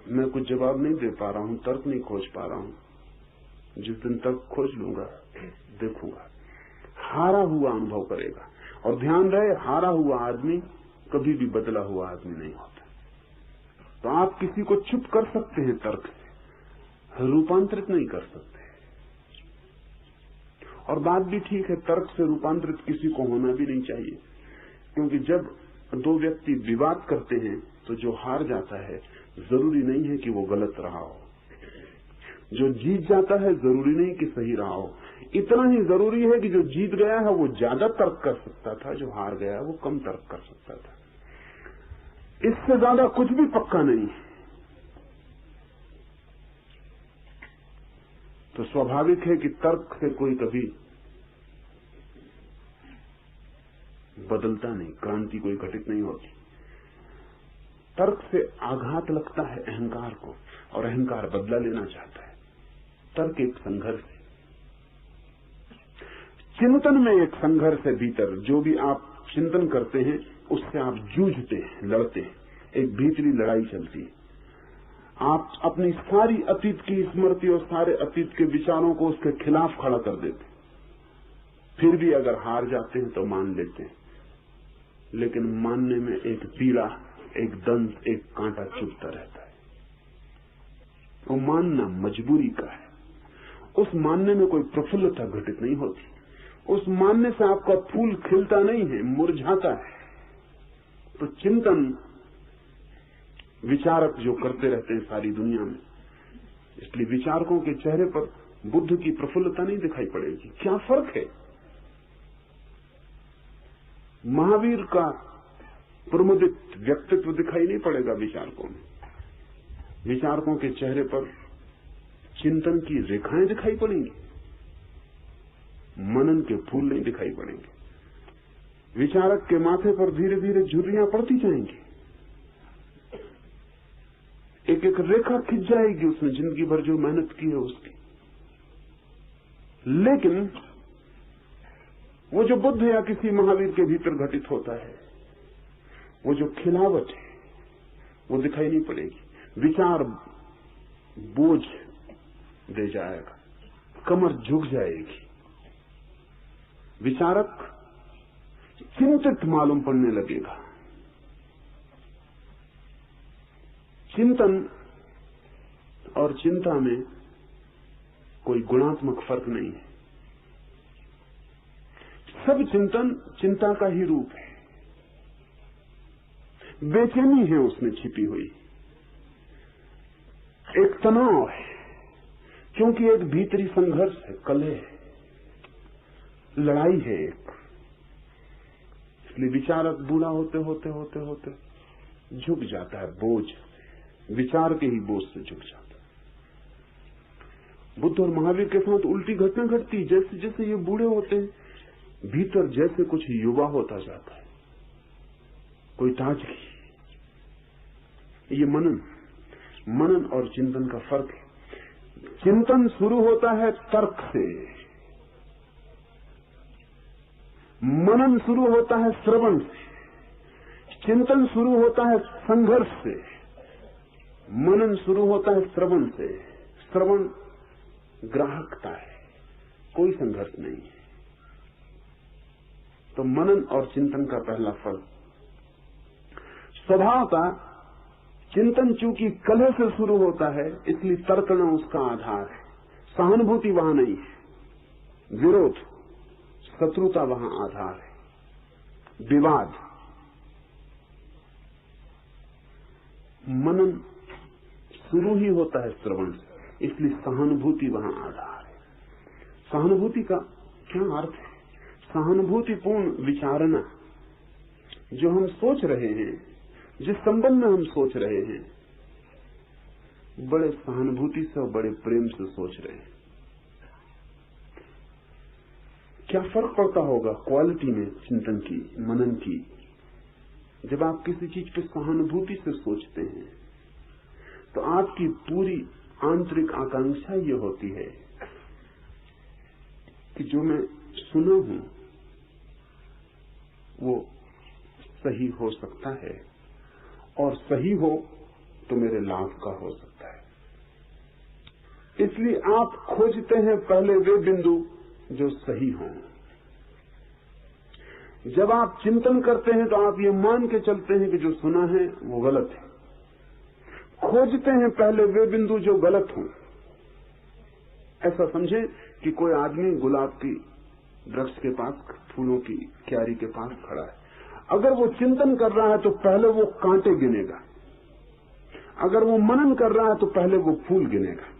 मैं कुछ जवाब नहीं दे पा रहा हूं, तर्क नहीं खोज पा रहा हूं, जिस दिन तर्क खोज लूंगा देखूंगा। हारा हुआ अनुभव करेगा। और ध्यान रहे, हारा हुआ आदमी कभी भी बदला हुआ आदमी नहीं होता। तो आप किसी को चुप कर सकते हैं तर्क से, रूपांतरित नहीं कर सकते। और बात भी ठीक है, तर्क से रूपांतरित किसी को होना भी नहीं चाहिए, क्योंकि जब दो व्यक्ति विवाद करते हैं तो जो हार जाता है जरूरी नहीं है कि वो गलत रहा हो, जो जीत जाता है जरूरी नहीं कि सही रहा हो। इतना ही जरूरी है कि जो जीत गया है वो ज्यादा तर्क कर सकता था, जो हार गया वो कम तर्क कर सकता था। इससे ज्यादा कुछ भी पक्का नहीं है। तो स्वाभाविक है कि तर्क से कोई कभी बदलता नहीं, क्रांति कोई घटित नहीं होती। तर्क से आघात लगता है अहंकार को, और अहंकार बदला लेना चाहता है। तर्क एक संघर्ष है। चिंतन में एक संघर्ष है भीतर। जो भी आप चिंतन करते हैं उससे आप जूझते हैं, लड़ते हैं, एक भीतरी लड़ाई चलती है। आप अपनी सारी अतीत की स्मृति और सारे अतीत के विचारों को उसके खिलाफ खड़ा कर देते, फिर भी अगर हार जाते हैं तो मान लेते हैं, लेकिन मानने में एक पीड़ा, एक दंत, एक कांटा चुभता रहता है। वो मानना मजबूरी का है। उस मानने में कोई प्रफुल्लता घटित नहीं होती। उस मानने से आपका फूल खिलता नहीं है, मुरझाता है। तो चिंतन विचारक जो करते रहते हैं सारी दुनिया में, इसलिए विचारकों के चेहरे पर बुद्ध की प्रफुल्लता नहीं दिखाई पड़ेगी। क्या फर्क है? महावीर का प्रमुदित व्यक्तित्व दिखाई नहीं पड़ेगा विचारकों में। विचारकों के चेहरे पर चिंतन की रेखाएं दिखाई पड़ेंगी, मनन के फूल नहीं दिखाई पड़ेंगे। विचारक के माथे पर धीरे धीरे झुर्रियां पड़ती जाएंगी, एक एक रेखा खिंच जाएगी उसने जिंदगी भर जो मेहनत की है उसकी। लेकिन वो जो बुद्ध या किसी महावीर के भीतर घटित होता है, वो जो खिलावट है वो दिखाई नहीं पड़ेगी। विचार बोझ दे जाएगा, कमर झुक जाएगी, विचारक चिंतित मालूम पड़ने लगेगा। चिंतन और चिंता में कोई गुणात्मक फर्क नहीं है। सब चिंतन चिंता का ही रूप है। बेचैनी है उसमें छिपी हुई, एक तनाव है, क्योंकि एक भीतरी संघर्ष है, कलह है, लड़ाई है एक। इसलिए विचारक बूढ़ा होते होते होते होते झुक जाता है, बोझ, विचार के ही बोझ से झुक जाता है। बुद्ध और महावीर के साथ उल्टी घटना घटती, जैसे जैसे ये बूढ़े होते हैं भीतर जैसे कुछ युवा होता जाता है, कोई ताजगी। ये मनन और चिंतन का फर्क है। चिंतन शुरू होता है तर्क से, मनन शुरू होता है श्रवण से, चिंतन शुरू होता है संघर्ष से, मनन शुरू होता है श्रवण से। श्रवण ग्राहकता है, कोई संघर्ष नहीं है। तो मनन और चिंतन का पहला फल स्वभाव का चिंतन चूंकि कलह से शुरू होता है इसलिए तर्कना उसका आधार है। सहानुभूति वहां नहीं है, विरोध, शत्रुता वहां आधार है, विवाद। मनन शुरू ही होता है श्रवण से, इसलिए सहानुभूति वहां आधार है। सहानुभूति का क्या अर्थ है? सहानुभूतिपूर्ण विचारना, जो हम सोच रहे हैं, जिस संबंध में हम सोच रहे हैं, बड़े सहानुभूति से और बड़े प्रेम से सोच रहे हैं। क्या फर्क पड़ता होगा क्वालिटी में चिंतन की, मनन की? जब आप किसी चीज पे सहानुभूति से सोचते हैं तो आपकी पूरी आंतरिक आकांक्षा ये होती है कि जो मैं सुना हूं वो सही हो सकता है, और सही हो तो मेरे लाभ का हो सकता है। इसलिए आप खोजते हैं पहले वे बिंदु जो सही हों। जब आप चिंतन करते हैं तो आप ये मान के चलते हैं कि जो सुना है वो गलत है। खोजते हैं पहले वे बिंदु जो गलत हों। ऐसा समझें कि कोई आदमी गुलाब की वृक्ष के पास, फूलों की क्यारी के पास खड़ा है। अगर वो चिंतन कर रहा है तो पहले वो कांटे गिनेगा, अगर वो मनन कर रहा है तो पहले वो फूल गिनेगा।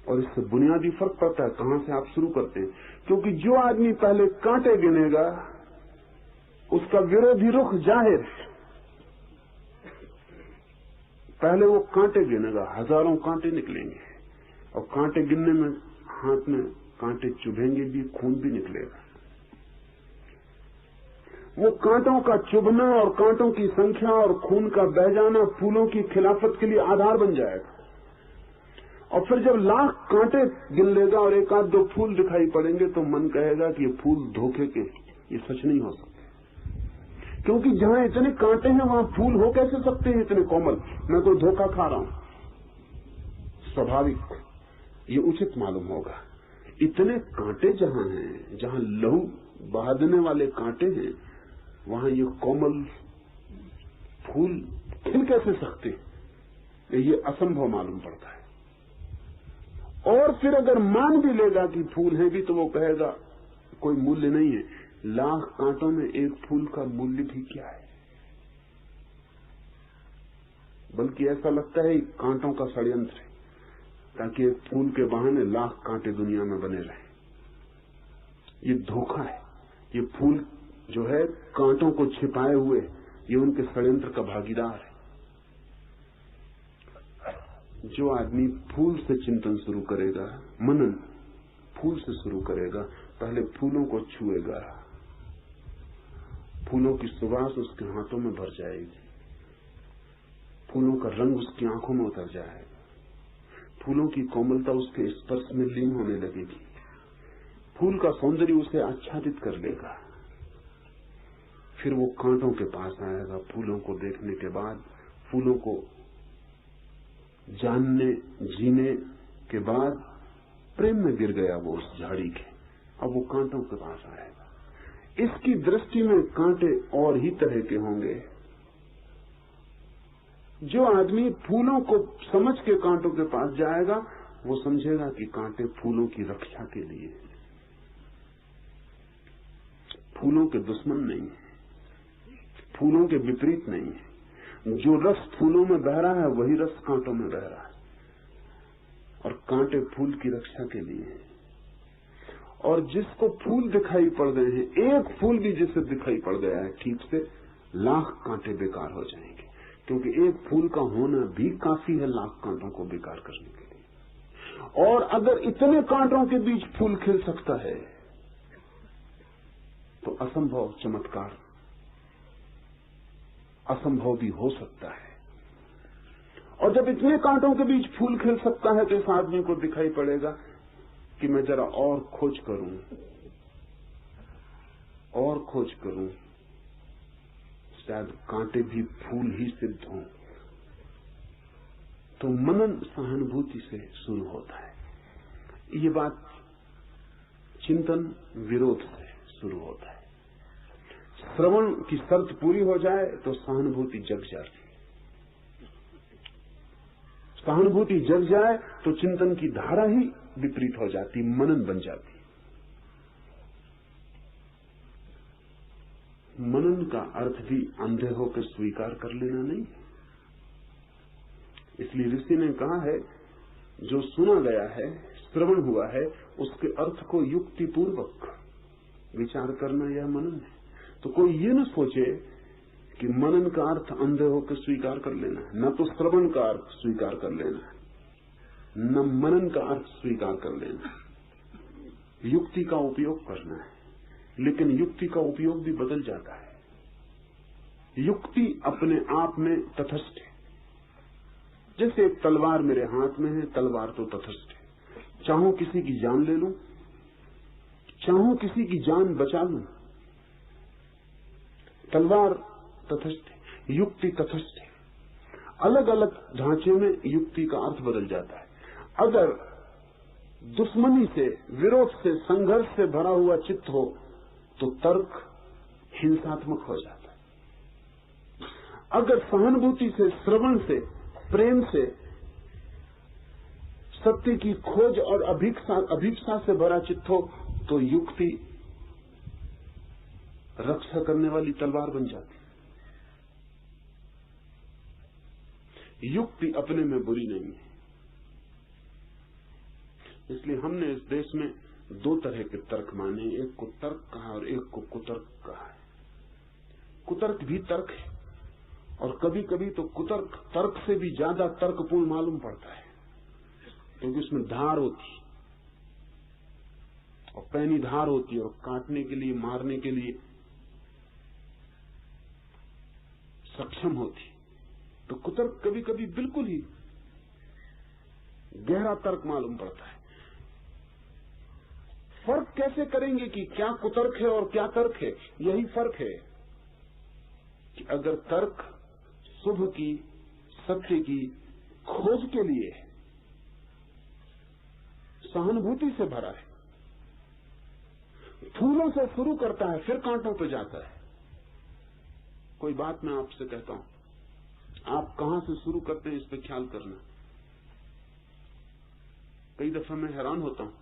और इससे बुनियादी फर्क पड़ता है कहां से आप शुरू करते हैं, क्योंकि जो आदमी पहले कांटे गिनेगा उसका विरोधी रुख जाहिर है। पहले वो कांटे गिनेगा, हजारों कांटे निकलेंगे, और कांटे गिनने में हाथ में कांटे चुभेंगे भी, खून भी निकलेगा। वो कांटों का चुभना और कांटों की संख्या और खून का बह जाना फूलों की खिलाफत के लिए आधार बन जाएगा। और फिर जब लाख कांटे गिन लेगा और एक आध दो फूल दिखाई पड़ेंगे तो मन कहेगा कि ये फूल धोखे के, ये सच नहीं हो सकते। क्योंकि जहां इतने कांटे हैं वहां फूल हो कैसे सकते हैं इतने कोमल? मैं कोई धोखा खा रहा हूं। स्वाभाविक ये उचित मालूम होगा। इतने कांटे जहां हैं, जहां लहू बहा देने वाले कांटे हैं, वहां ये कोमल फूल खिल कैसे सकते? ये असंभव मालूम पड़ता है। और फिर अगर मान भी लेगा कि फूल है भी तो वो कहेगा कोई मूल्य नहीं है। लाख कांटों में एक फूल का मूल्य भी क्या है? बल्कि ऐसा लगता है कांटों का षड्यंत्र है ताकि एक फूल के बहाने लाख कांटे दुनिया में बने रहे। ये धोखा है। ये फूल जो है कांटों को छिपाए हुए, ये उनके षड्यंत्र का भागीदार है। जो आदमी फूल से चिंतन शुरू करेगा, मनन फूल से शुरू करेगा, पहले फूलों को छुएगा, फूलों की सुवास उसके हाथों में भर जाएगी, फूलों का रंग उसकी आंखों में उतर जाएगा, फूलों की कोमलता उसके स्पर्श में लीन होने लगेगी, फूल का सौंदर्य उसे आच्छादित कर लेगा। फिर वो कांटों के पास आएगा, फूलों को देखने के बाद, फूलों को जानने जीने के बाद प्रेम में गिर गया वो उस झाड़ी के, अब वो कांटों के पास आएगा। इसकी दृष्टि में कांटे और ही तरह के होंगे। जो आदमी फूलों को समझ के कांटों के पास जाएगा वो समझेगा कि कांटे फूलों की रक्षा के लिए, फूलों के दुश्मन नहीं है, फूलों के विपरीत नहीं है। जो रस फूलों में बह रहा है वही रस कांटों में बह रहा है, और कांटे फूल की रक्षा के लिए है। और जिसको फूल दिखाई पड़ गए हैं, एक फूल भी जिसे दिखाई पड़ गया है ठीक से, लाख कांटे बेकार हो जाएंगे, क्योंकि एक फूल का होना भी काफी है लाख कांटों को बेकार करने के लिए। और अगर इतने कांटों के बीच फूल खिल सकता है तो असंभव चमत्कार असंभव भी हो सकता है। और जब इतने कांटों के बीच फूल खिल सकता है तो इस आदमी को दिखाई पड़ेगा कि मैं जरा और खोज करूं, शायद कांटे भी फूल ही सिद्ध हों। तो मनन सहानुभूति से शुरू होता है। ये बात चिंतन विरोध से शुरू होता है। श्रवण की शर्त पूरी हो जाए तो सहानुभूति जग जाती, सहानुभूति जग जाए तो चिंतन की धारा ही विपरीत हो जाती, मनन बन जाती। मनन का अर्थ भी अंधे होकर स्वीकार कर लेना नहीं। इसलिए ऋषि ने कहा है जो सुना गया है, श्रवण हुआ है, उसके अर्थ को युक्तिपूर्वक विचार करना यह मनन है। तो कोई ये न सोचे कि मनन का अर्थ अंधे होकर स्वीकार कर लेना है। न तो श्रवण का अर्थ स्वीकार कर लेना है, न मनन का अर्थ स्वीकार कर लेना है। युक्ति का उपयोग करना है, लेकिन युक्ति का उपयोग भी बदल जाता है। युक्ति अपने आप में तटस्थ है। जैसे एक तलवार मेरे हाथ में है, तलवार तो तटस्थ है। चाहूं किसी की जान ले लूं, चाहूं किसी की जान बचा लूं, तलवार तटस्थ है, युक्ति तटस्थ है। अलग अलग ढांचे में युक्ति का अर्थ बदल जाता है। अगर दुश्मनी से, विरोध से, संघर्ष से भरा हुआ चित्त हो तो तर्क हिंसात्मक हो जाता है। अगर सहानुभूति से, श्रवण से, प्रेम से, सत्य की खोज और अभिप्सा से भरा चित्त हो तो युक्ति रक्षा करने वाली तलवार बन जाती। युक्ति अपने में बुरी नहीं है। इसलिए हमने इस देश में दो तरह के तर्क माने, एक को तर्क कहा और एक को कुतर्क कहा है। कुतर्क भी तर्क है, और कभी कभी तो कुतर्क तर्क से भी ज्यादा तर्कपूर्ण मालूम पड़ता है, क्योंकि उसमें धार होती और पैनी धार होती और काटने के लिए, मारने के लिए सक्षम होती। तो कुतर्क कभी कभी बिल्कुल ही गहरा तर्क मालूम पड़ता है। फर्क कैसे करेंगे कि क्या कुतर्क है और क्या तर्क है? यही फर्क है कि अगर तर्क शुभ की, सत्य की खोज के लिए सहानुभूति से भरा है, फूलों से शुरू करता है फिर कांटों पे जाता है। कोई बात मैं आपसे कहता हूं, आप कहां से शुरू करते हैं इस पे ख्याल करना। कई दफा मैं हैरान होता हूं,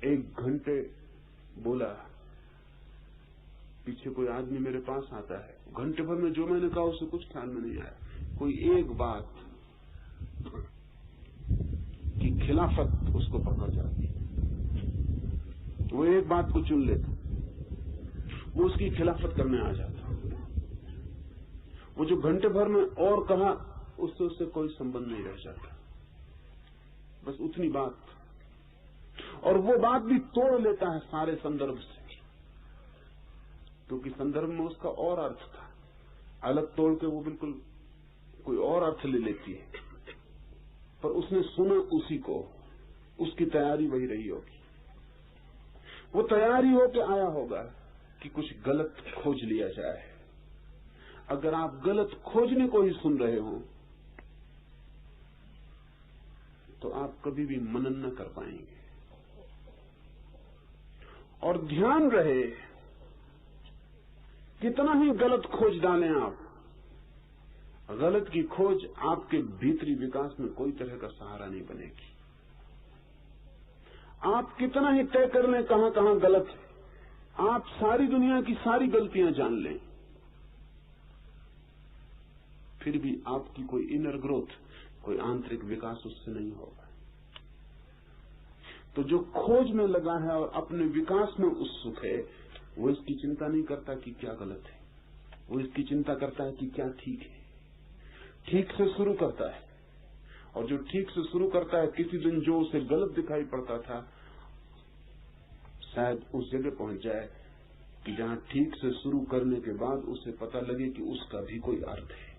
1 घंटे बोला, पीछे कोई आदमी मेरे पास आता है, घंटे भर में जो मैंने कहा उसे कुछ ख्याल में नहीं आया, कोई एक बात की खिलाफत उसको पकड़ जाती, वो एक बात को चुन लेता, वो उसकी खिलाफत करने आ जाता। वो जो घंटे भर में और कहा उससे कोई संबंध नहीं रह जाता, बस उतनी बात। और वो बात भी तोड़ लेता है सारे संदर्भ से, क्योंकि संदर्भ में उसका और अर्थ था, अलग तोड़ के वो बिल्कुल कोई और अर्थ ले लेती है, पर उसने सुना उसी को, उसकी तैयारी वही रही होगी। वो तैयारी होके आया होगा कि कुछ गलत खोज लिया जाए। अगर आप गलत खोजने को ही सुन रहे हो तो आप कभी भी मनन न कर पाएंगे। और ध्यान रहे, कितना ही गलत खोज डालें आप, गलत की खोज आपके भीतरी विकास में कोई तरह का सहारा नहीं बनेगी। आप कितना ही तय कर लें कहां कहां गलत है, आप सारी दुनिया की सारी गलतियां जान लें, फिर भी आपकी कोई इनर ग्रोथ, कोई आंतरिक विकास उससे नहीं होगा। तो जो खोज में लगा है और अपने विकास में उत्सुक है, वो इसकी चिंता नहीं करता कि क्या गलत है, वो इसकी चिंता करता है कि क्या ठीक है। ठीक से शुरू करता है, और जो ठीक से शुरू करता है, किसी दिन जो उसे गलत दिखाई पड़ता था, शायद उस जगह पहुंच जाए कि जहां ठीक से शुरू करने के बाद उसे पता लगे कि उसका भी कोई अर्थ है,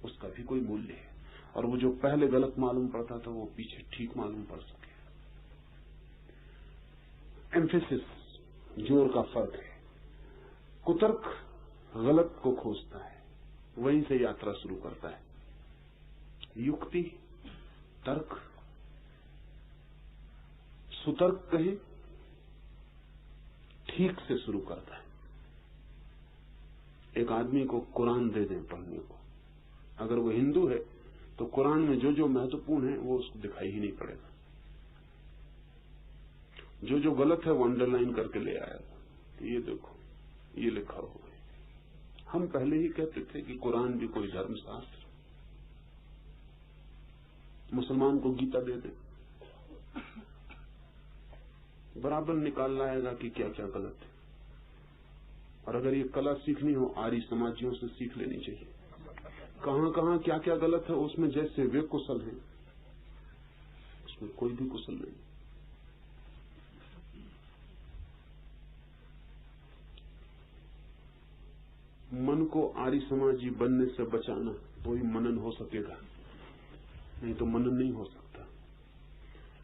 उसका भी कोई मूल्य है, और वो जो पहले गलत मालूम पड़ता था वो पीछे ठीक मालूम पड़ सके। एम्फेसिस, जोर का फर्क है। कुतर्क गलत को खोजता है, वहीं से यात्रा शुरू करता है। युक्ति, तर्क, सुतर्क कहें, ठीक से शुरू करता है। एक आदमी को कुरान दे दें पढ़ने को, अगर वो हिंदू है तो कुरान में जो जो महत्वपूर्ण है वो उसको दिखाई ही नहीं पड़ेगा, जो जो गलत है वो अंडरलाइन करके ले आएगा। ये देखो, ये लिखा हुआ है। हम पहले ही कहते थे कि कुरान भी कोई धर्मशास्त्र, मुसलमान को गीता दे दे, बराबर निकाल लाएगा कि क्या क्या गलत है। और अगर ये कला सीखनी हो, आर्य समाजियों से सीख लेनी चाहिए। कहां कहां क्या क्या गलत है, उसमें जैसे वे कुशल हैं, उसमें कोई भी कुशल नहीं। मन को आर्य समाजी बनने से बचाना, तो ही मनन हो सकेगा, नहीं तो मनन नहीं हो सकता,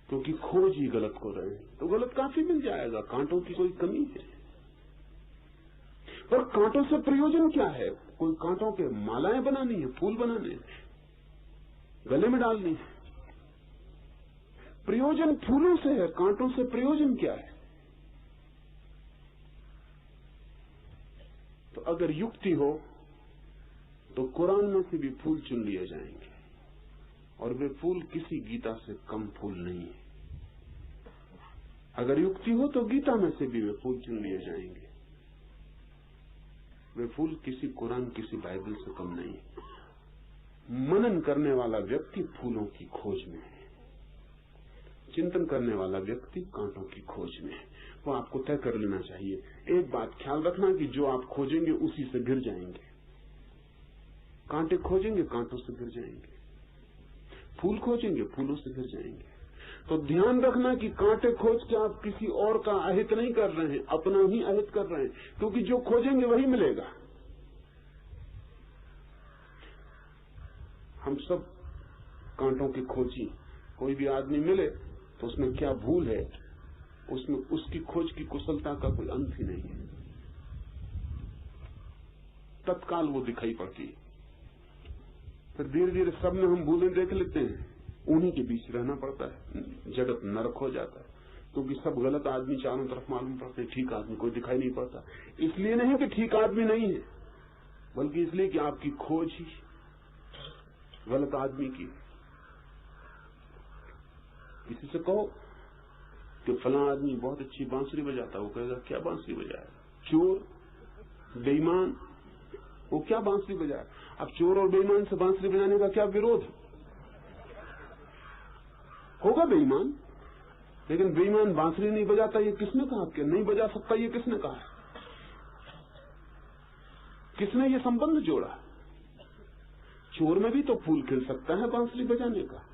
क्योंकि खोज ही गलत को रहे हैं। तो गलत काफी मिल जाएगा, कांटों की कोई कमी है, पर कांटों से प्रयोजन क्या है? कोई कांटों के मालाएं बनानी है, फूल बनाने हैं, गले में डालनी है। प्रयोजन फूलों से है, कांटों से प्रयोजन क्या है? तो अगर युक्ति हो तो कुरान में से भी फूल चुन लिए जाएंगे, और वे फूल किसी गीता से कम फूल नहीं है। अगर युक्ति हो तो गीता में से भी वे फूल चुन लिए जाएंगे, वे फूल किसी कुरान, किसी बाइबल से कम नहीं है। मनन करने वाला व्यक्ति फूलों की खोज में है, चिंतन करने वाला व्यक्ति कांटों की खोज में है। वो आपको तय कर लेना चाहिए। एक बात ख्याल रखना कि जो आप खोजेंगे उसी से गिर जाएंगे। कांटे खोजेंगे, कांटों से गिर जाएंगे। फूल खोजेंगे, फूलों से गिर जाएंगे। तो ध्यान रखना कि कांटे खोज के आप किसी और का अहित नहीं कर रहे हैं, अपना ही अहित कर रहे हैं, क्योंकि जो खोजेंगे वही मिलेगा। हम सब कांटों की खोजी। कोई भी आदमी मिले तो उसमें क्या भूल है, उसमें उसकी खोज की कुशलता का कोई अंत ही नहीं है। तत्काल वो दिखाई पड़ती है, फिर धीरे धीरे सब में हम भूलें देख लेते हैं, उन्हीं के बीच रहना पड़ता है। जगत नरक हो जाता है, क्योंकि सब गलत आदमी चारों तरफ मालूम पड़ते हैं, ठीक आदमी कोई दिखाई नहीं पड़ता। इसलिए नहीं कि ठीक आदमी नहीं है, बल्कि इसलिए कि आपकी खोज ही गलत आदमी की। किसी से कहो कि फलां आदमी बहुत अच्छी बांसुरी बजाता है, वो कहेगा क्या बांसुरी बजाया? चोर, बेईमान, वो क्या बांसुरी बजाया? अब चोर और बेईमान से बांसुरी बजाने का क्या विरोध? होगा बेईमान, लेकिन बेईमान बांसुरी नहीं बजाता ये किसने कहा? कि नहीं बजा सकता ये किसने कहा? किसने ये संबंध जोड़ा? चोर में भी तो फूल खिल सकता है बांसुरी बजाने का।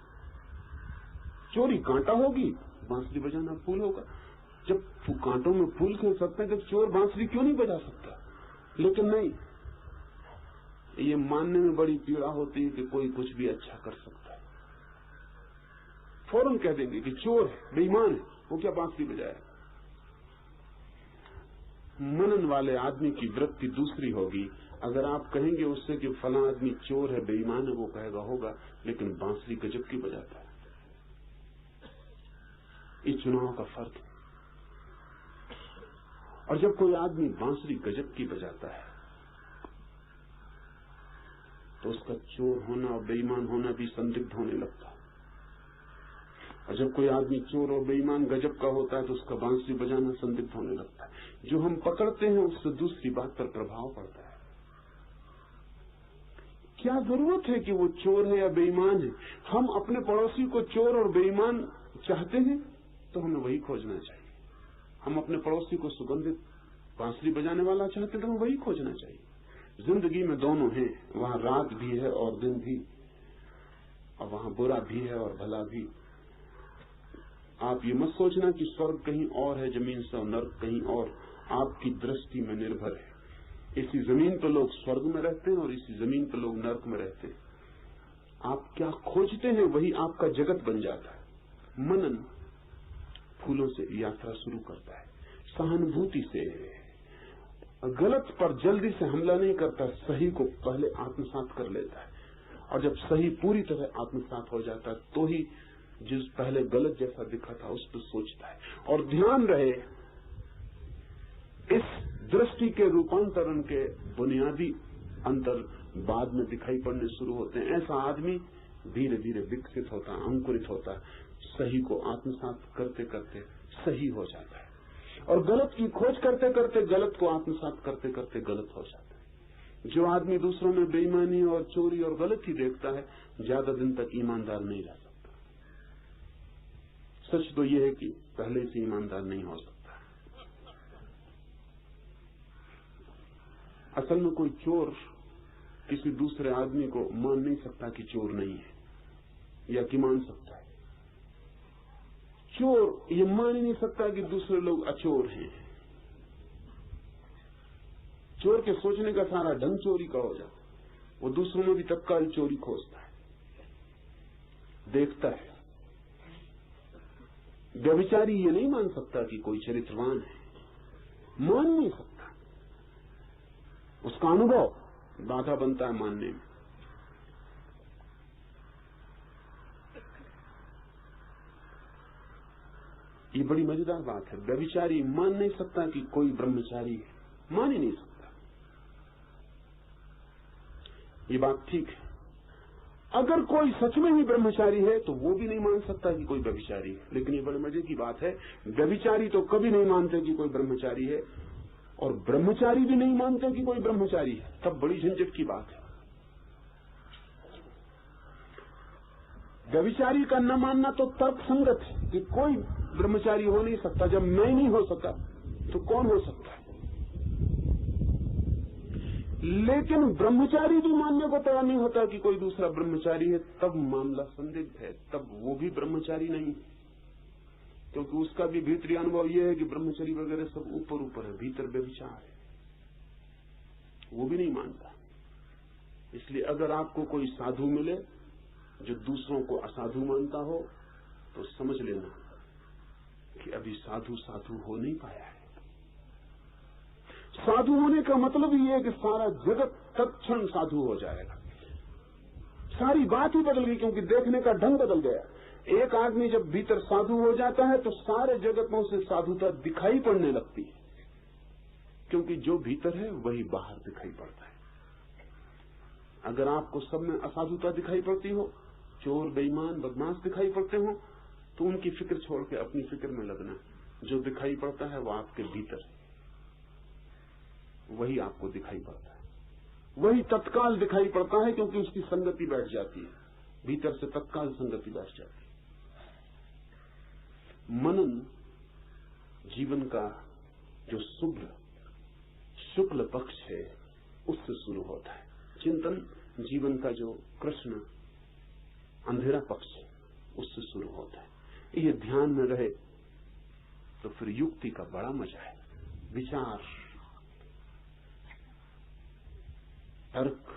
चोरी कांटा होगी, बांसुरी बजाना फूल होगा। जब कांटों में फूल खिल सकते हैं तो चोर बांसुरी क्यों नहीं बजा सकता? लेकिन नहीं, ये मानने में बड़ी पीड़ा होती है कि कोई कुछ भी अच्छा कर सकता है। फौरन कह देंगे कि चोर है, बेईमान है, वो क्या बांसुरी बजाया। मनन वाले आदमी की वृत्ति दूसरी होगी। अगर आप कहेंगे उससे कि फला आदमी चोर है, बेईमान है, वो कहेगा होगा, लेकिन बांसुरी गजब की बजाता है। ये चुनाव का फर्क है। और जब कोई आदमी बांसुरी गजब की बजाता है तो उसका चोर होना और बेईमान होना भी संदिग्ध होने लगता है। और जब कोई आदमी चोर और बेईमान गजब का होता है तो उसका बांसुरी बजाना संदिग्ध होने लगता है। जो हम पकड़ते हैं उससे दूसरी बात पर प्रभाव पड़ता है। क्या जरूरत है कि वो चोर है या बेईमान है? हम अपने पड़ोसी को चोर और बेईमान चाहते हैं तो हमें वही खोजना चाहिए। हम अपने पड़ोसी को सुगंधित बांसुरी बजाने वाला चाहते तो हमें वही खोजना चाहिए। जिंदगी में दोनों हैं, वहां रात भी है और दिन भी, और वहां बुरा भी है और भला भी। आप ये मत सोचना कि स्वर्ग कहीं और है जमीन से और नर्क कहीं और। आपकी दृष्टि में निर्भर है। इसी जमीन पर लोग स्वर्ग में रहते हैं और इसी जमीन पर लोग नर्क में रहते हैं। आप क्या खोजते हैं वही आपका जगत बन जाता है। मनन फूलों से यात्रा शुरू करता है, सहानुभूति से। गलत पर जल्दी से हमला नहीं करता, सही को पहले आत्मसात कर लेता है। और जब सही पूरी तरह आत्मसात हो जाता है तो ही जिस पहले गलत जैसा दिखा था उस पर सोचता है। और ध्यान रहे, इस दृष्टि के रूपांतरण के बुनियादी अंतर बाद में दिखाई पड़ने शुरू होते हैं। ऐसा आदमी धीरे धीरे विकसित होता, अंकुरित होता, सही को आत्मसात करते करते सही हो जाता है। और गलत की खोज करते करते गलत को आत्मसात करते करते गलत हो जाता है। जो आदमी दूसरों में बेईमानी और चोरी और गलत ही देखता है ज्यादा दिन तक ईमानदार नहीं रह सकता। सच तो यह है कि पहले से ईमानदार नहीं हो सकता। असल में कोई चोर किसी दूसरे आदमी को मान नहीं सकता कि चोर नहीं है, या कि मान सकता है। चोर ये मान ही नहीं सकता कि दूसरे लोग अचोर हैं। चोर के सोचने का सारा ढंग चोरी का हो जाता है। वो दूसरों में भी तत्काल चोरी खोजता है, देखता है। व्यभिचारी ये नहीं मान सकता कि कोई चरित्रवान है, मान नहीं सकता। उसका अनुभव बाधा बनता है मानने में। ये बड़ी मजेदार बात है। व्यभिचारी मान नहीं सकता कि कोई ब्रह्मचारी है, मान ही नहीं सकता। ये बात ठीक है। अगर कोई सच में ही ब्रह्मचारी है तो वो भी नहीं मान सकता कि कोई व्यभिचारी है। लेकिन ये बड़े मजे की बात है, व्यभिचारी तो कभी नहीं मानते कि कोई ब्रह्मचारी है, और ब्रह्मचारी भी नहीं मानते कि कोई ब्रह्मचारी है। तब बड़ी झंझट की बात है। व्यभिचारी का न मानना तो तर्कसंगत है कि कोई ब्रह्मचारी हो नहीं सकता। जब मैं नहीं हो सका तो कौन हो सकता है? लेकिन ब्रह्मचारी भी मानने को तैयार नहीं होता कि कोई दूसरा ब्रह्मचारी है, तब मामला संदिग्ध है। तब वो भी ब्रह्मचारी नहीं, क्योंकि उसका भी भीतरी अनुभव यह है कि ब्रह्मचारी वगैरह सब ऊपर ऊपर है, भीतर व्यभिचार है। वो भी नहीं मानता। इसलिए अगर आपको कोई साधु मिले जो दूसरों को असाधु मानता हो तो समझ लेना कि अभी साधु साधु हो नहीं पाया है। साधु होने का मतलब ये है कि सारा जगत तत्क्षण साधु हो जाएगा। सारी बात ही बदल गई, क्योंकि देखने का ढंग बदल गया। एक आदमी जब भीतर साधु हो जाता है तो सारे जगतों से साधुता दिखाई पड़ने लगती है, क्योंकि जो भीतर है वही बाहर दिखाई पड़ता है। अगर आपको सब में असाधुता दिखाई पड़ती हो, चोर बेईमान बदमाश दिखाई पड़ते हो, तो उनकी फिक्र छोड़ के अपनी फिक्र में लगना। जो दिखाई पड़ता है वो आपके भीतर है, वही आपको दिखाई पड़ता है, वही तत्काल दिखाई पड़ता है, क्योंकि उसकी संगति बैठ जाती है, भीतर से तत्काल संगति बैठ जाती है। मनन जीवन का जो शुक्ल पक्ष है उससे शुरू होता है। चिंतन जीवन का जो कृष्ण अंधेरा पक्ष है उससे शुरू होता है। ये ध्यान में रहे तो फिर युक्ति का बड़ा मजा है। विचार, तर्क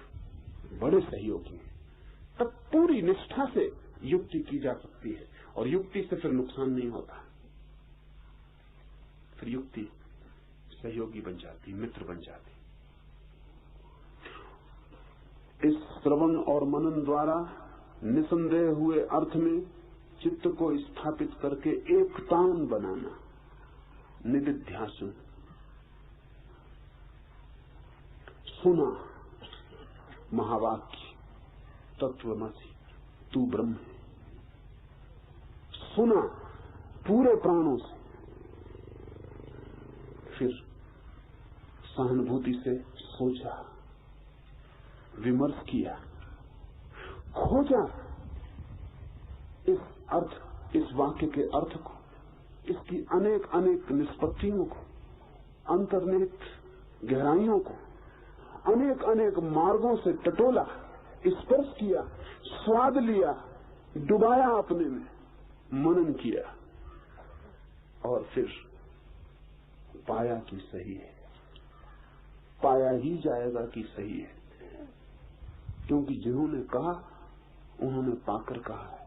बड़े सहयोगी हैं। तब पूरी निष्ठा से युक्ति की जा सकती है और युक्ति से फिर नुकसान नहीं होता। फिर युक्ति सहयोगी बन जाती, मित्र बन जाती। इस श्रवण और मनन द्वारा निसंदेह हुए अर्थ में चित्त को स्थापित करके एक तान बनाना, निदिध्यासन। सुना महावाक्य तत्वमसि तू ब्रह्म है, सुना पूरे प्राणों से, फिर सहानुभूति से सोचा, विमर्श किया, खोजा इस अर्थ, इस वाक्य के अर्थ को, इसकी अनेक अनेक निष्पत्तियों को, अंतर्निहित गहराइयों को, अनेक अनेक मार्गों से टटोला, स्पर्श किया, स्वाद लिया, डुबाया अपने में, मनन किया और फिर पाया कि सही है। पाया ही जाएगा कि सही है, क्योंकि जिन्होंने कहा उन्होंने पाकर कहा है।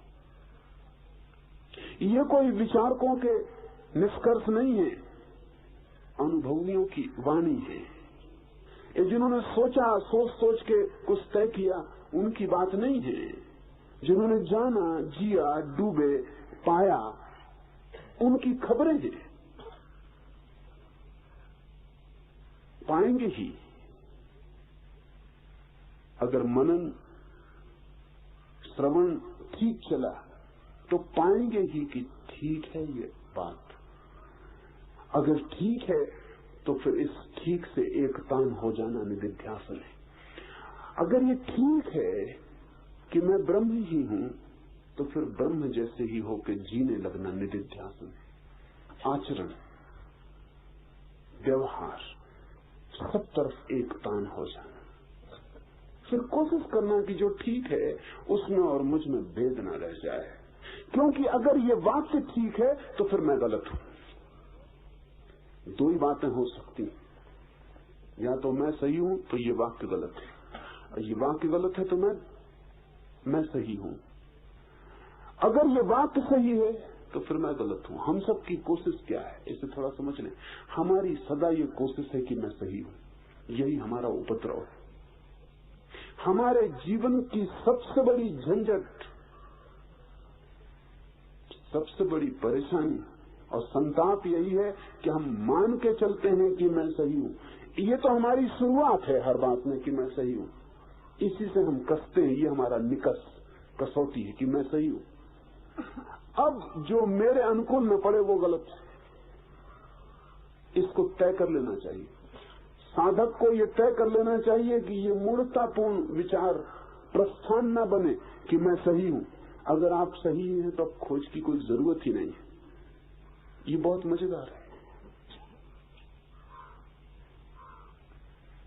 ये कोई विचारकों के निष्कर्ष नहीं है, अनुभवियों की वाणी है। ये जिन्होंने सोचा, सोच सोच के कुछ तय किया, उनकी बात नहीं है। जिन्होंने जाना, जिया, डूबे, पाया, उनकी खबरें हैं। पाएंगे ही। अगर मनन श्रवण ठीक चला तो पाएंगे ही कि ठीक है ये बात। अगर ठीक है तो फिर इस ठीक से एक तान हो जाना निदिध्यासन है। अगर ये ठीक है कि मैं ब्रह्म ही हूं तो फिर ब्रह्म जैसे ही होकर जीने लगना निदिध्यासन है। आचरण, व्यवहार, सब तरफ एक तान हो जाना। फिर कोशिश करना कि जो ठीक है उसमें और मुझ में भेद न रह जाए, क्योंकि अगर ये वाक्य ठीक है तो फिर मैं गलत हूं। दो ही बातें हो सकती, या तो मैं सही हूं तो ये वाक्य गलत है, और ये वाक्य गलत है तो मैं सही हूं। अगर ये वाक्य सही है तो फिर मैं गलत हूं। हम सब की कोशिश क्या है, इसे थोड़ा समझ लें। हमारी सदा ये कोशिश है कि मैं सही हूं। यही हमारा उपद्रव है। हमारे जीवन की सबसे बड़ी झंझट, सबसे बड़ी परेशानी और संताप यही है कि हम मान के चलते हैं कि मैं सही हूं। ये तो हमारी शुरुआत है हर बात में कि मैं सही हूं। इसी से हम कसते हैं, ये हमारा निकस, कसौटी है कि मैं सही हूं। अब जो मेरे अनुकूल न पड़े वो गलत है, इसको तय कर लेना चाहिए। साधक को ये तय कर लेना चाहिए कि ये मूर्खतापूर्ण विचार प्रस्थान न बने कि मैं सही हूं। अगर आप सही हैं तो अब खोज की कोई जरूरत ही नहीं है। ये बहुत मजेदार है।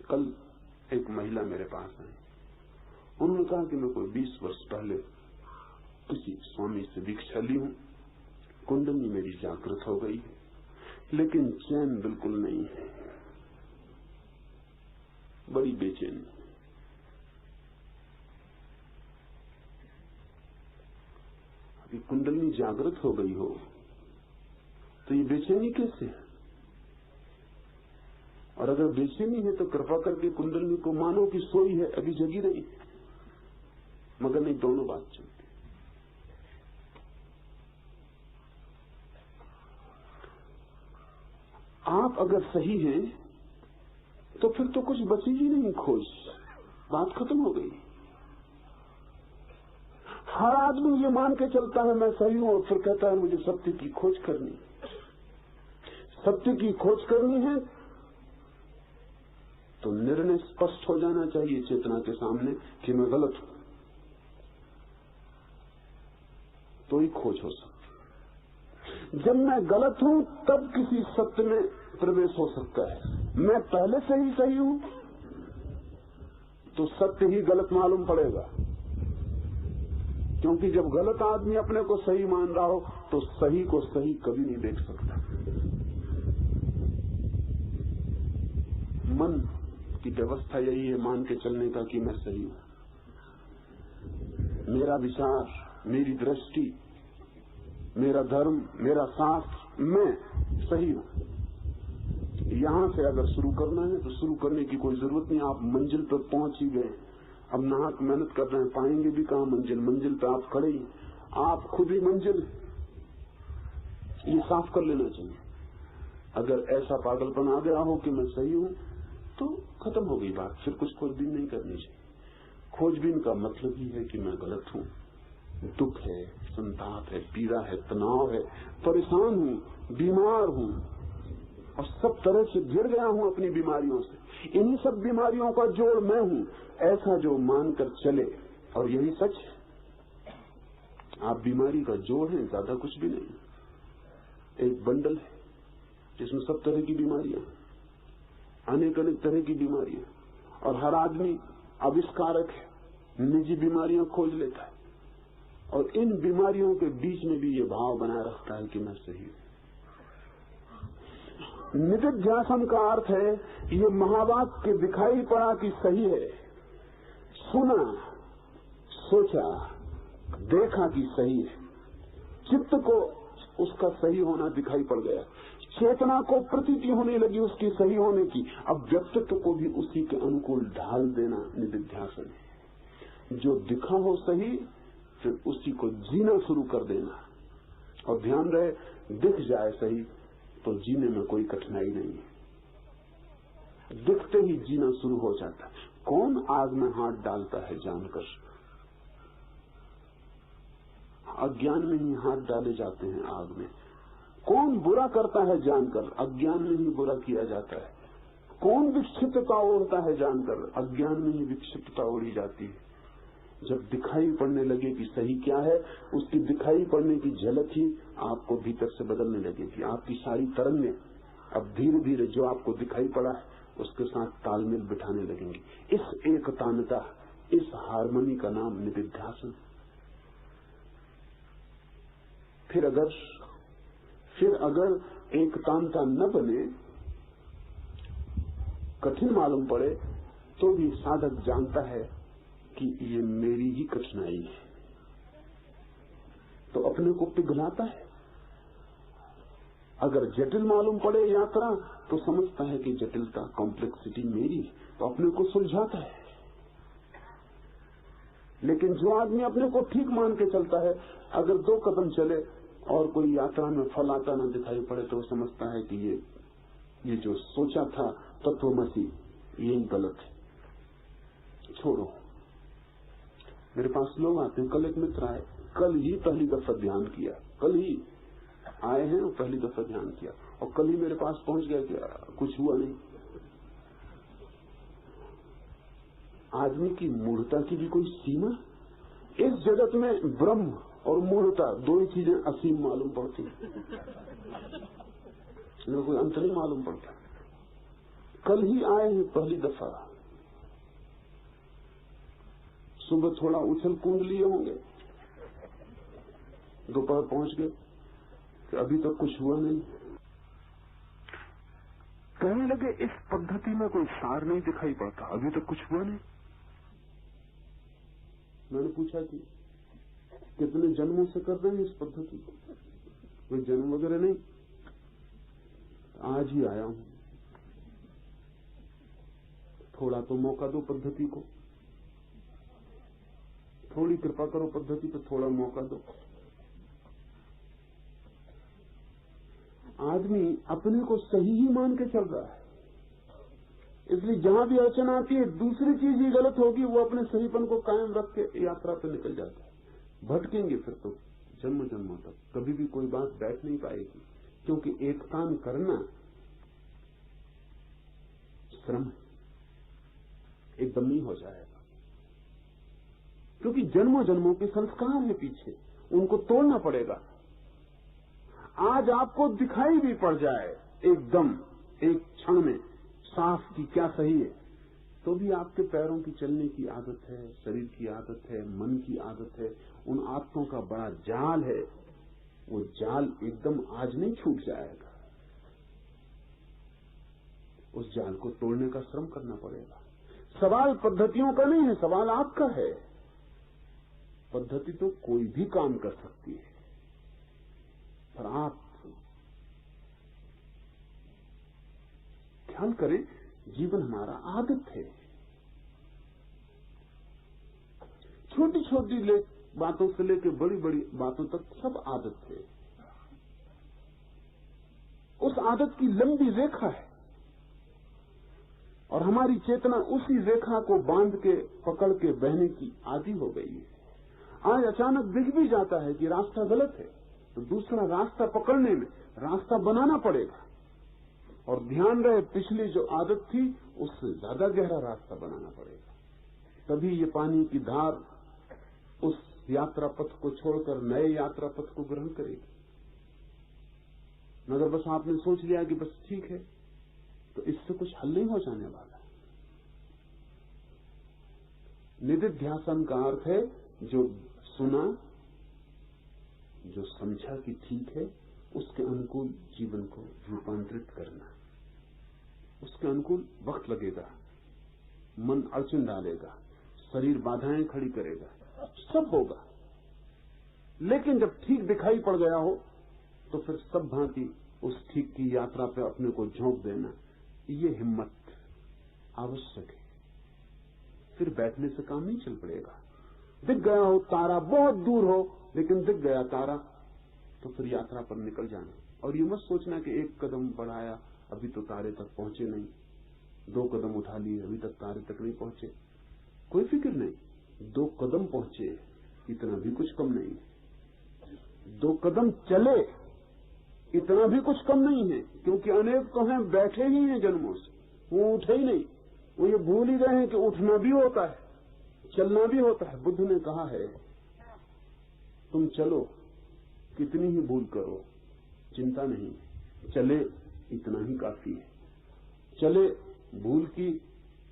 कल एक महिला मेरे पास आई। उन्होंने कहा कि मैं कोई 20 वर्ष पहले किसी स्वामी से दीक्षा ली हूं, कुंडली मेरी जागृत हो गई है, लेकिन चैन बिल्कुल नहीं है, बड़ी बेचैनी। अभी कुंडली जागृत हो गई हो तो ये बेचैनी कैसे है? और अगर बेचैनी है तो कृपा करके कुंडली को मानो कि सोई है, अभी जगी नहीं। मगर नहीं, दोनों बात चलती। आप अगर सही हैं तो फिर तो कुछ बची ही नहीं खोज, बात खत्म हो गई। हर आदमी ये मान के चलता है मैं सही हूं और फिर कहता है मुझे सत्य की खोज करनी। सत्य की खोज करनी है तो निर्णय स्पष्ट हो जाना चाहिए चेतना के सामने कि मैं गलत हूं, तो ही खोज हो सकती। जब मैं गलत हूं तब किसी सत्य में प्रवेश हो सकता है। मैं पहले से ही सही हूं तो सत्य ही गलत मालूम पड़ेगा, क्योंकि जब गलत आदमी अपने को सही मान रहा हो तो सही को सही कभी नहीं देख सकता। मन की व्यवस्था यही है मान के चलने का कि मैं सही हूं, मेरा विचार, मेरी दृष्टि, मेरा धर्म, मेरा शास्त्र, मैं सही हूं। यहां से अगर शुरू करना है तो शुरू करने की कोई जरूरत नहीं। आप मंजिल पर पहुंच ही गए, अब नाहक मेहनत कर रहे हैं, पाएंगे भी कहां मंजिल? मंजिल पे आप खड़े ही, आप खुद ही मंजिल। ये साफ कर लेना चाहिए। अगर ऐसा पागलपन आ गया हो कि मैं सही हूं तो खत्म हो गई बात, फिर कुछ खोजबीन नहीं करनी चाहिए। खोजबीन का मतलब ही है कि मैं गलत हूं, दुख है, संताप है, पीड़ा है, तनाव है, परेशान हूं, बीमार हूं और सब तरह से घिर गया हूं अपनी बीमारियों से। इन्हीं सब बीमारियों का जोड़ मैं हूं, ऐसा जो मानकर चले, और यही सच है। आप बीमारी का जोड़ हैं, ज्यादा कुछ भी नहीं। एक बंडल है जिसमें सब तरह की बीमारियां, अनेक अनेक तरह की बीमारियां, और हर आदमी आविष्कारक है, निजी बीमारियां खोज लेता है और इन बीमारियों के बीच में भी ये भाव बनाए रखता है कि मैं सही हूं। निदिध्यासन का अर्थ है ये महावाक्य दिखाई पड़ा कि सही है, सुना, सोचा, देखा कि सही है, चित्त को उसका सही होना दिखाई पड़ गया, चेतना को प्रतीति होने लगी उसकी सही होने की। अब व्यक्तित्व को भी उसी के अनुकूल ढाल देना निदिध्यासन है। जो दिखा हो सही, फिर उसी को जीना शुरू कर देना। और ध्यान रहे, दिख जाए सही तो जीने में कोई कठिनाई नहीं है, दिखते ही जीना शुरू हो जाता है। कौन आग में हाथ डालता है जानकर? अज्ञान में ही हाथ डाले जाते हैं आग में। कौन बुरा करता है जानकर? अज्ञान में ही बुरा किया जाता है। कौन विक्षिप्तता ओढ़ता है जानकर? अज्ञान में ही विक्षिप्तता ओढ़ी जाती है। जब दिखाई पड़ने लगे कि सही क्या है, उसकी दिखाई पड़ने की झलक ही आपको भीतर से बदलने लगेगी। आपकी सारी तरंगें अब धीरे धीरे जो आपको दिखाई पड़ा है उसके साथ तालमेल बिठाने लगेंगी। इस एकतानता, इस हार्मनी का नाम निदिध्यासन। फिर अगर एकतानता न बने, कठिन मालूम पड़े, तो भी साधक जानता है कि ये मेरी ही कठिनाई है, तो अपने को पिघलाता है। अगर जटिल मालूम पड़े यात्रा, तो समझता है कि जटिलता, कॉम्प्लेक्सिटी मेरी है, तो अपने को सुलझाता है। लेकिन जो आदमी अपने को ठीक मान के चलता है, अगर 2 कदम चले और कोई यात्रा में फल आता ना दिखाई पड़े, तो वो समझता है कि ये जो सोचा था तत्वमसी, ये गलत है, छोड़ो। मेरे पास लोग आते हैं। कल एक मित्र आए, कल ही पहली दफा ध्यान किया, कल ही आए हैं और पहली दफा ध्यान किया, और कल ही मेरे पास पहुंच गया कि कुछ हुआ नहीं। आदमी की मूढ़ता की भी कोई सीमा? इस जगत में ब्रह्म और मूढ़ता 2 ही चीजें असीम मालूम पड़ती हैं, कोई अंतर नहीं मालूम पड़ता। कल ही आए हैं पहली दफा, सुबह थोड़ा उछल कूद लिए होंगे, दोपहर पहुंच गए कि अभी तक कुछ हुआ नहीं। कहने लगे इस पद्धति में कोई सार नहीं दिखाई पड़ता, अभी तक कुछ हुआ नहीं। मैंने पूछा कि कितने जन्मों से कर रहे हैं इस पद्धति को? कोई जन्म वगैरह नहीं, आज ही आया हूं, थोड़ा तो मौका दो पद्धति को, थोड़ी कृपा करो पद्धति पर, थोड़ा मौका दो। आदमी अपने को सही ही मान के चल रहा है, इसलिए जहां भी अड़चन आती है दूसरी चीज ही गलत होगी, वो अपने सहीपन को कायम रख के यात्रा पर निकल जाता है। भटकेंगे फिर तो जन्म जन्मों तक, कभी भी कोई बात बैठ नहीं पाएगी, क्योंकि एक काम करना श्रम है, एकदम नहीं हो जाएगा, क्योंकि जन्मों जन्मों के संस्कार है पीछे, उनको तोड़ना पड़ेगा। आज आपको दिखाई भी पड़ जाए एकदम एक क्षण में साफ की क्या सही है, तो भी आपके पैरों की चलने की आदत है, शरीर की आदत है, मन की आदत है, उन आदतों का बड़ा जाल है वो जाल एकदम आज नहीं छूट जाएगा, उस जाल को तोड़ने का श्रम करना पड़ेगा। सवाल पद्धतियों का नहीं है, सवाल आपका है। पद्धति तो कोई भी काम कर सकती है, पर आप ख्याल करें, जीवन हमारा आदत है। छोटी छोटी बातों से लेकर बड़ी बड़ी बातों तक सब आदत है। उस आदत की लंबी रेखा है और हमारी चेतना उसी रेखा को बांध के पकड़ के बहने की आदी हो गई है। आज अचानक दिख भी जाता है कि रास्ता गलत है, तो दूसरा रास्ता पकड़ने में रास्ता बनाना पड़ेगा। और ध्यान रहे, पिछली जो आदत थी उससे ज्यादा गहरा रास्ता बनाना पड़ेगा। तभी ये पानी की धार उस यात्रा पथ को छोड़कर नए यात्रा पथ को ग्रहण करेगी। मगर बस आपने सोच लिया कि बस ठीक है, तो इससे कुछ हल नहीं हो जाने वाला। निदिध्यासन का अर्थ है जो सुना, जो समझा कि ठीक है, उसके अनुकूल जीवन को रूपांतरित करना। उसके अनुकूल वक्त लगेगा, मन अड़चन डालेगा, शरीर बाधाएं खड़ी करेगा, सब होगा। लेकिन जब ठीक दिखाई पड़ गया हो तो फिर सब भांति उस ठीक की यात्रा पे अपने को झोंक देना, ये हिम्मत आवश्यक है। फिर बैठने से काम नहीं चल पड़ेगा। दिख गया हो तारा, बहुत दूर हो, लेकिन दिख गया तारा, तो फिर यात्रा पर निकल जाना। और ये मत सोचना कि एक कदम बढ़ाया, अभी तो तारे तक पहुंचे नहीं, 2 कदम उठा लिए, अभी तक तारे तक नहीं पहुंचे। कोई फिक्र नहीं, 2 कदम पहुंचे, इतना भी कुछ कम नहीं। 2 कदम चले, इतना भी कुछ कम नहीं है, क्योंकि अनेक तो हैं बैठे ही हैं जन्मों से, वो उठे ही नहीं। वो ये भूल ही गए हैं कि उठना भी होता है, चलना भी होता है। बुद्ध ने कहा है, तुम चलो, कितनी ही भूल करो, चिंता नहीं, चले इतना ही काफी है। चले, भूल की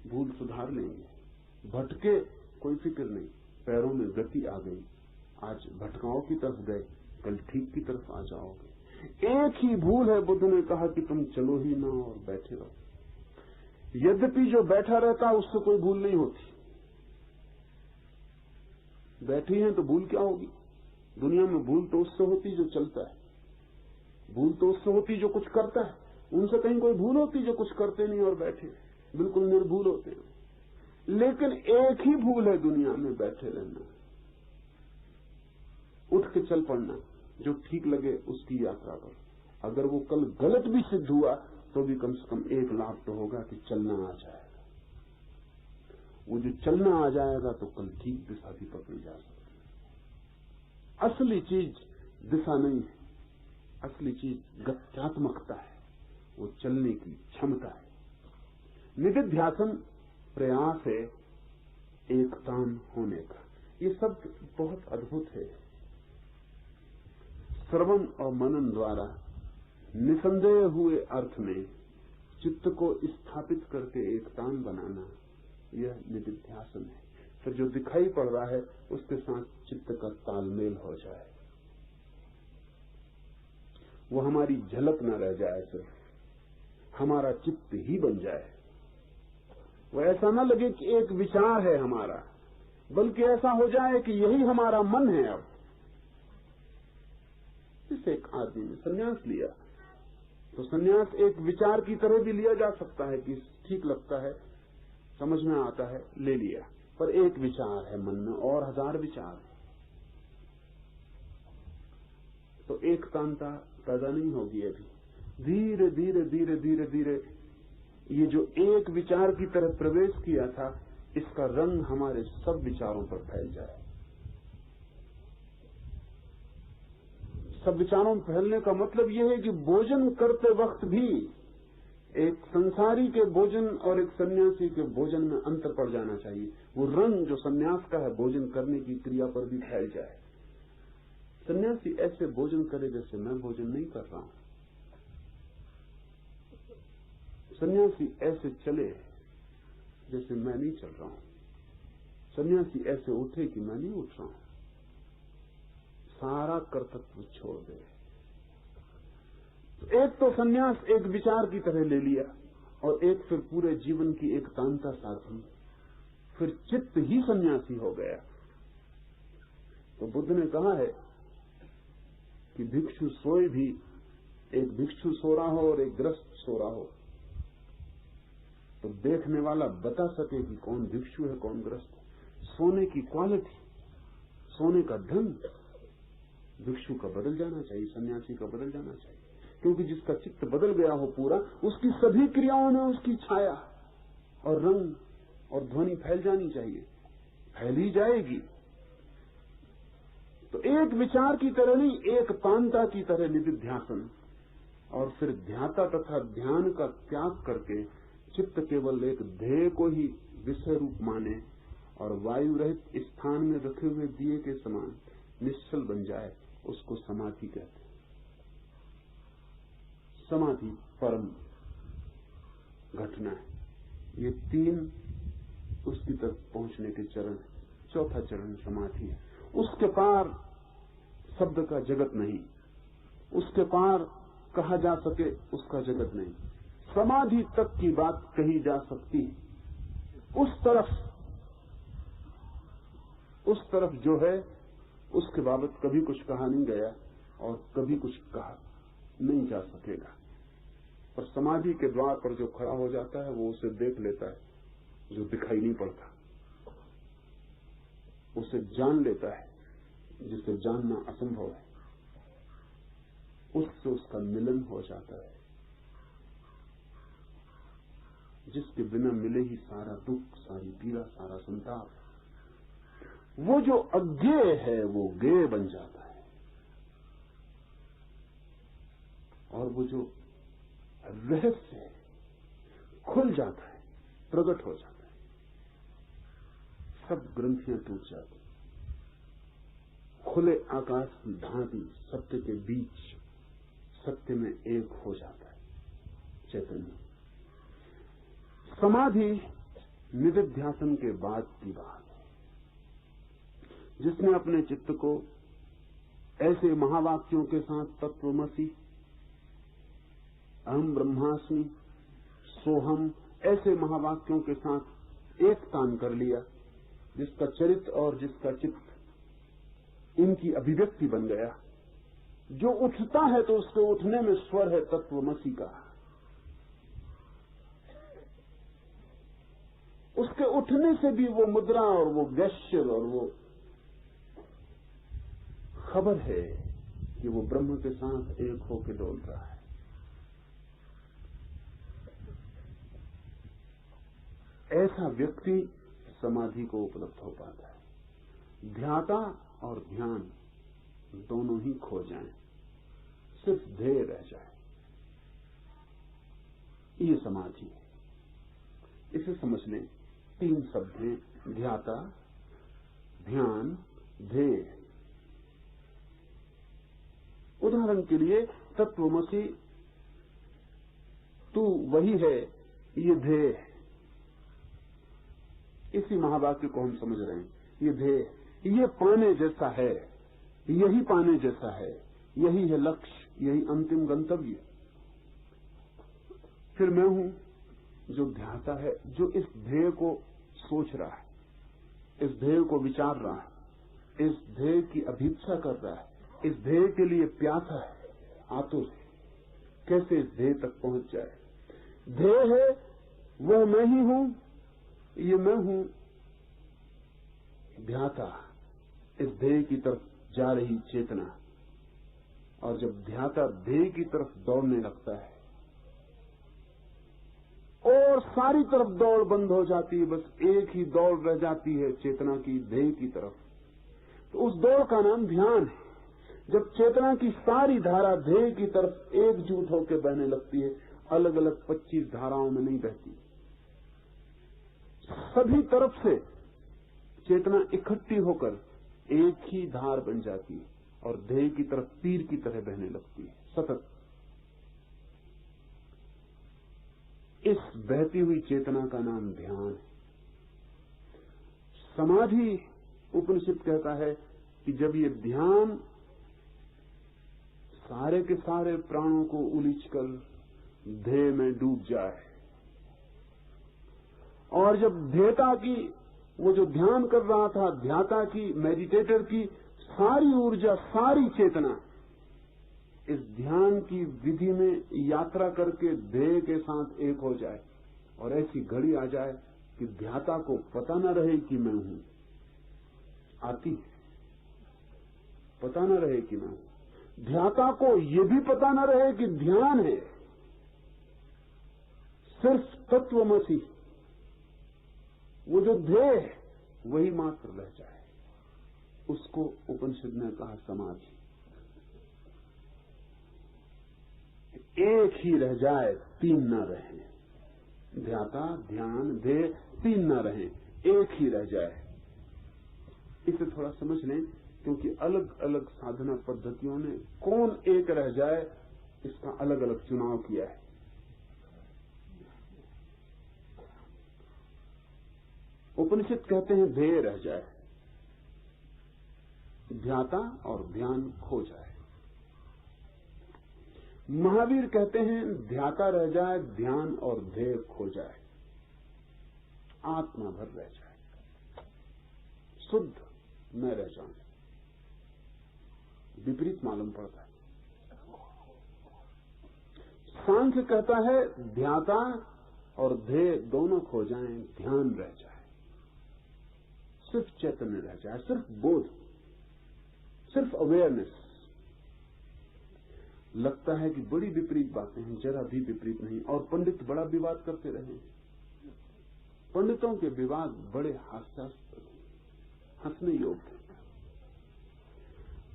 भूल सुधार लेंगे, भटके कोई फिक्र नहीं, पैरों में गति आ गई, आज भटकाओं की तरफ गए, कल ठीक की तरफ आ जाओगे। एक ही भूल है, बुद्ध ने कहा कि तुम चलो ही ना और बैठे रहो। यद्यपि जो बैठा रहता उससे कोई भूल नहीं होती, बैठी हैं तो भूल क्या होगी। दुनिया में भूल तो उससे होती जो चलता है, भूल तो उससे होती जो कुछ करता है। उनसे कहीं कोई भूल होती जो कुछ करते नहीं और बैठे, बिल्कुल निर्भूल होते हैं। लेकिन एक ही भूल है दुनिया में, बैठे रहना, उठ के चल पड़ना, जो ठीक लगे उसकी यात्रा पर। अगर वो कल गलत भी सिद्ध हुआ तो भी कम से कम एक लाभ तो होगा कि चलना आ जाएगा। वो जो चलना आ जाएगा तो कल ठीक दिशा भी पकड़ी जा सकती है। असली चीज दिशा नहीं है, असली चीज गत्यात्मकता है, वो चलने की क्षमता है। निदिध्यासन प्रयास है एकतान होने का। ये सब बहुत अद्भुत है। श्रवण और मनन द्वारा निसंदेह हुए अर्थ में चित्त को स्थापित करके एकतान बनाना, यह निदिध्यासन है। फिर जो दिखाई पड़ रहा है उसके साथ चित्त का तालमेल हो जाए, वो हमारी झलक न रह जाए, सिर्फ हमारा चित्त ही बन जाए। वो ऐसा न लगे कि एक विचार है हमारा, बल्कि ऐसा हो जाए कि यही हमारा मन है। अब जैसे एक आदमी ने संन्यास लिया तो संन्यास एक विचार की तरह भी लिया जा सकता है कि ठीक लगता है, समझ में आता है, ले लिया। पर एक विचार है मन में और 1000 विचार है, तो एकतांता पैदा नहीं होगी। अभी धीरे धीरे धीरे धीरे धीरे ये जो एक विचार की तरह प्रवेश किया था, इसका रंग हमारे सब विचारों पर फैल जाए। सब विचारों में फैलने का मतलब यह है कि भोजन करते वक्त भी एक संसारी के भोजन और एक सन्यासी के भोजन में अंतर पड़ जाना चाहिए। वो रंग जो सन्यास का है भोजन करने की क्रिया पर भी फैल जाए। सन्यासी ऐसे भोजन करे जैसे मैं भोजन नहीं कर रहा हूं, सन्यासी ऐसे चले जैसे मैं नहीं चल रहा हूं, सन्यासी ऐसे उठे कि मैं नहीं उठ रहा हूं, सारा कर्तव्य छोड़ दे। एक तो सन्यास एक विचार की तरह ले लिया और एक फिर पूरे जीवन की एकांतता साधी, फिर चित्त ही सन्यासी हो गया। तो बुद्ध ने कहा है कि भिक्षु सोए भी, एक भिक्षु सो रहा हो और एक गृहस्थ सो रहा हो तो देखने वाला बता सके कि कौन भिक्षु है कौन गृहस्थ है। सोने की क्वालिटी, सोने का ढंग भिक्षु का बदल जाना चाहिए, सन्यासी का बदल जाना चाहिए, क्योंकि जिसका चित्त बदल गया हो पूरा, उसकी सभी क्रियाओं में उसकी छाया और रंग और ध्वनि फैल जानी चाहिए, फैल ही जाएगी। तो एक विचार की तरह नहीं, एक पांता की तरह निधिध्यासन, और फिर ध्याता तथा ध्यान का त्याग करके चित्त केवल एक ध्येय को ही विषय रूप माने और वायु रहित स्थान में रखे हुए दिए के समान निश्चल बन जाए, उसको समाधि कहते हैं। समाधि परम घटना है। ये तीन उसकी तरफ पहुंचने के चरण है। चौथा चरण समाधि है। उसके पार शब्द का जगत नहीं, उसके पार कहा जा सके उसका जगत नहीं। समाधि तक की बात कही जा सकती है। उस तरफ जो है उसके बाबत कभी कुछ कहा नहीं गया और कभी कुछ कहा नहीं जा सकेगा। पर समाधि के द्वार पर जो खड़ा हो जाता है वो उसे देख लेता है जो दिखाई नहीं पड़ता, उसे जान लेता है जिसे जानना असंभव है, उससे उसका मिलन हो जाता है, जिसके बिना मिले ही सारा दुख, सारी पीड़ा, सारा संताप। वो जो अज्ञेय है वो ज्ञेय बन जाता है और वो जो रहस्य है खुल जाता है, प्रकट हो जाता है, सब ग्रंथियां टूट जाती, खुले आकाश की भांति सत्य के बीच सत्य में एक हो जाता है चैतन्य। समाधि निधिध्यासन के बाद की बात है। जिसने अपने चित्त को ऐसे महावाक्यों के साथ तत्वमसि, अहम ब्रह्मास्मि, सोहम, ऐसे महावाक्यों के साथ एक तान कर लिया, जिसका चरित्र और जिसका चित्त इनकी अभिव्यक्ति बन गया, जो उठता है तो उसके उठने में स्वर है तत्वमसि का, उसके उठने से भी वो मुद्रा और वो गेस्चर और वो खबर है कि वो ब्रह्म के साथ एक होकर डोल रहा है। ऐसा व्यक्ति समाधि को उपलब्ध हो पाता है। ध्याता और ध्यान दोनों ही खो जाएं, सिर्फ ध्येय रह जाए, ये समाधि है। इसे समझ लें, तीन शब्द हैं, ध्याता, ध्यान, ध्येय। उदाहरण के लिए तत्वमसि, तू वही है, ये ध्येय है। इसी महावाक्य को हम समझ रहे हैं, ये ध्येय, ये पाने जैसा है, यही पाने जैसा है, यही है लक्ष्य, यही अंतिम गंतव्य। फिर मैं हूं जो ध्याता है, जो इस ध्येय को सोच रहा है, इस ध्येय को विचार रहा है, इस ध्येय की अभीक्षा कर रहा है, इस ध्येय के लिए प्यासा है, आतुर है, कैसे इस ध्येय तक पहुंच जाए। ध्येय है वह मैं ही हूं, ये मैं हूं ध्याता, इस ध्येय की तरफ जा रही चेतना। और जब ध्याता ध्येय की तरफ दौड़ने लगता है और सारी तरफ दौड़ बंद हो जाती है, बस एक ही दौड़ रह जाती है चेतना की ध्येय की तरफ, तो उस दौड़ का नाम ध्यान है। जब चेतना की सारी धारा ध्येय की तरफ एकजुट होकर बहने लगती है, अलग अलग 25 धाराओं में नहीं बहती, सभी तरफ से चेतना इकट्ठी होकर एक ही धार बन जाती है और ध्येय की तरफ तीर की तरह बहने लगती है सतत। इस बहती हुई चेतना का नाम ध्यान है। समाधि, उपनिषद कहता है कि जब ये ध्यान सारे के सारे प्राणों को उलीचकर ध्येय में डूब जाए। और जब ध्येयता की, वो जो ध्यान कर रहा था, ध्याता की, मेडिटेटर की सारी ऊर्जा, सारी चेतना इस ध्यान की विधि में यात्रा करके ध्येय के साथ एक हो जाए, और ऐसी घड़ी आ जाए कि ध्याता को पता न रहे कि मैं हूं। आती है, पता न रहे कि मैं हूं। ध्याता को ये भी पता न रहे कि ध्यान है, सिर्फ तत्वमसि, वो जो ध्येय है वही मात्र रह जाए। उसको उपनिषद ने कहा समाधि। एक ही रह जाए, तीन न रहे। ध्याता, ध्यान, ध्येय तीन न रहे, एक ही रह जाए। इसे थोड़ा समझ लें, क्योंकि अलग अलग साधना पद्धतियों ने कौन एक रह जाए इसका अलग अलग चुनाव किया है। उपनिषद कहते हैं ध्येय रह जाए, ध्याता और ध्यान खो जाए। महावीर कहते हैं ध्याता रह जाए, ध्यान और ध्येय खो जाए, आत्मा भर रह जाए, शुद्ध न रह जाए। विपरीत मालूम पड़ता है। सांख्य कहता है ध्याता और ध्येय दोनों खो जाएं, ध्यान रह जाए, सिर्फ चैतन्य रह जाए, सिर्फ बोध, सिर्फ अवेयरनेस। लगता है कि बड़ी विपरीत बातें हैं, जरा भी विपरीत नहीं। और पंडित बड़ा विवाद करते रहे। पंडितों के विवाद बड़े हास्यास्पद, हंसने योग्य।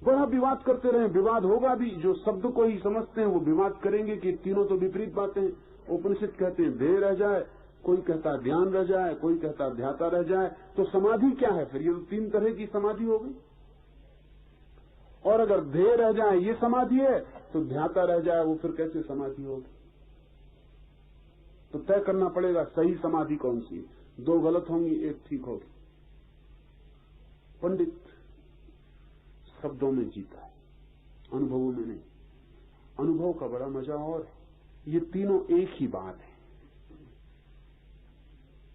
बड़ा विवाद करते रहे, विवाद होगा भी। जो शब्द को ही समझते हैं वो विवाद करेंगे कि तीनों तो विपरीत बातें हैं। उपनिषद कहते हैं ध्येय रह जाए, कोई कहता ध्यान रह जाए, कोई कहता ध्याता रह जाए। तो समाधि क्या है फिर? ये तो तीन तरह की समाधि हो गई। और अगर ध्येय रह जाए ये समाधि है, तो ध्याता रह जाए वो फिर कैसे समाधि होगी? तो तय करना पड़ेगा सही समाधि कौन सी। दो गलत होंगी, एक ठीक होगी। पंडित शब्दों में जीता है, अनुभवों में नहीं। अनुभव का बड़ा मजा और है। ये तीनों एक ही बात है।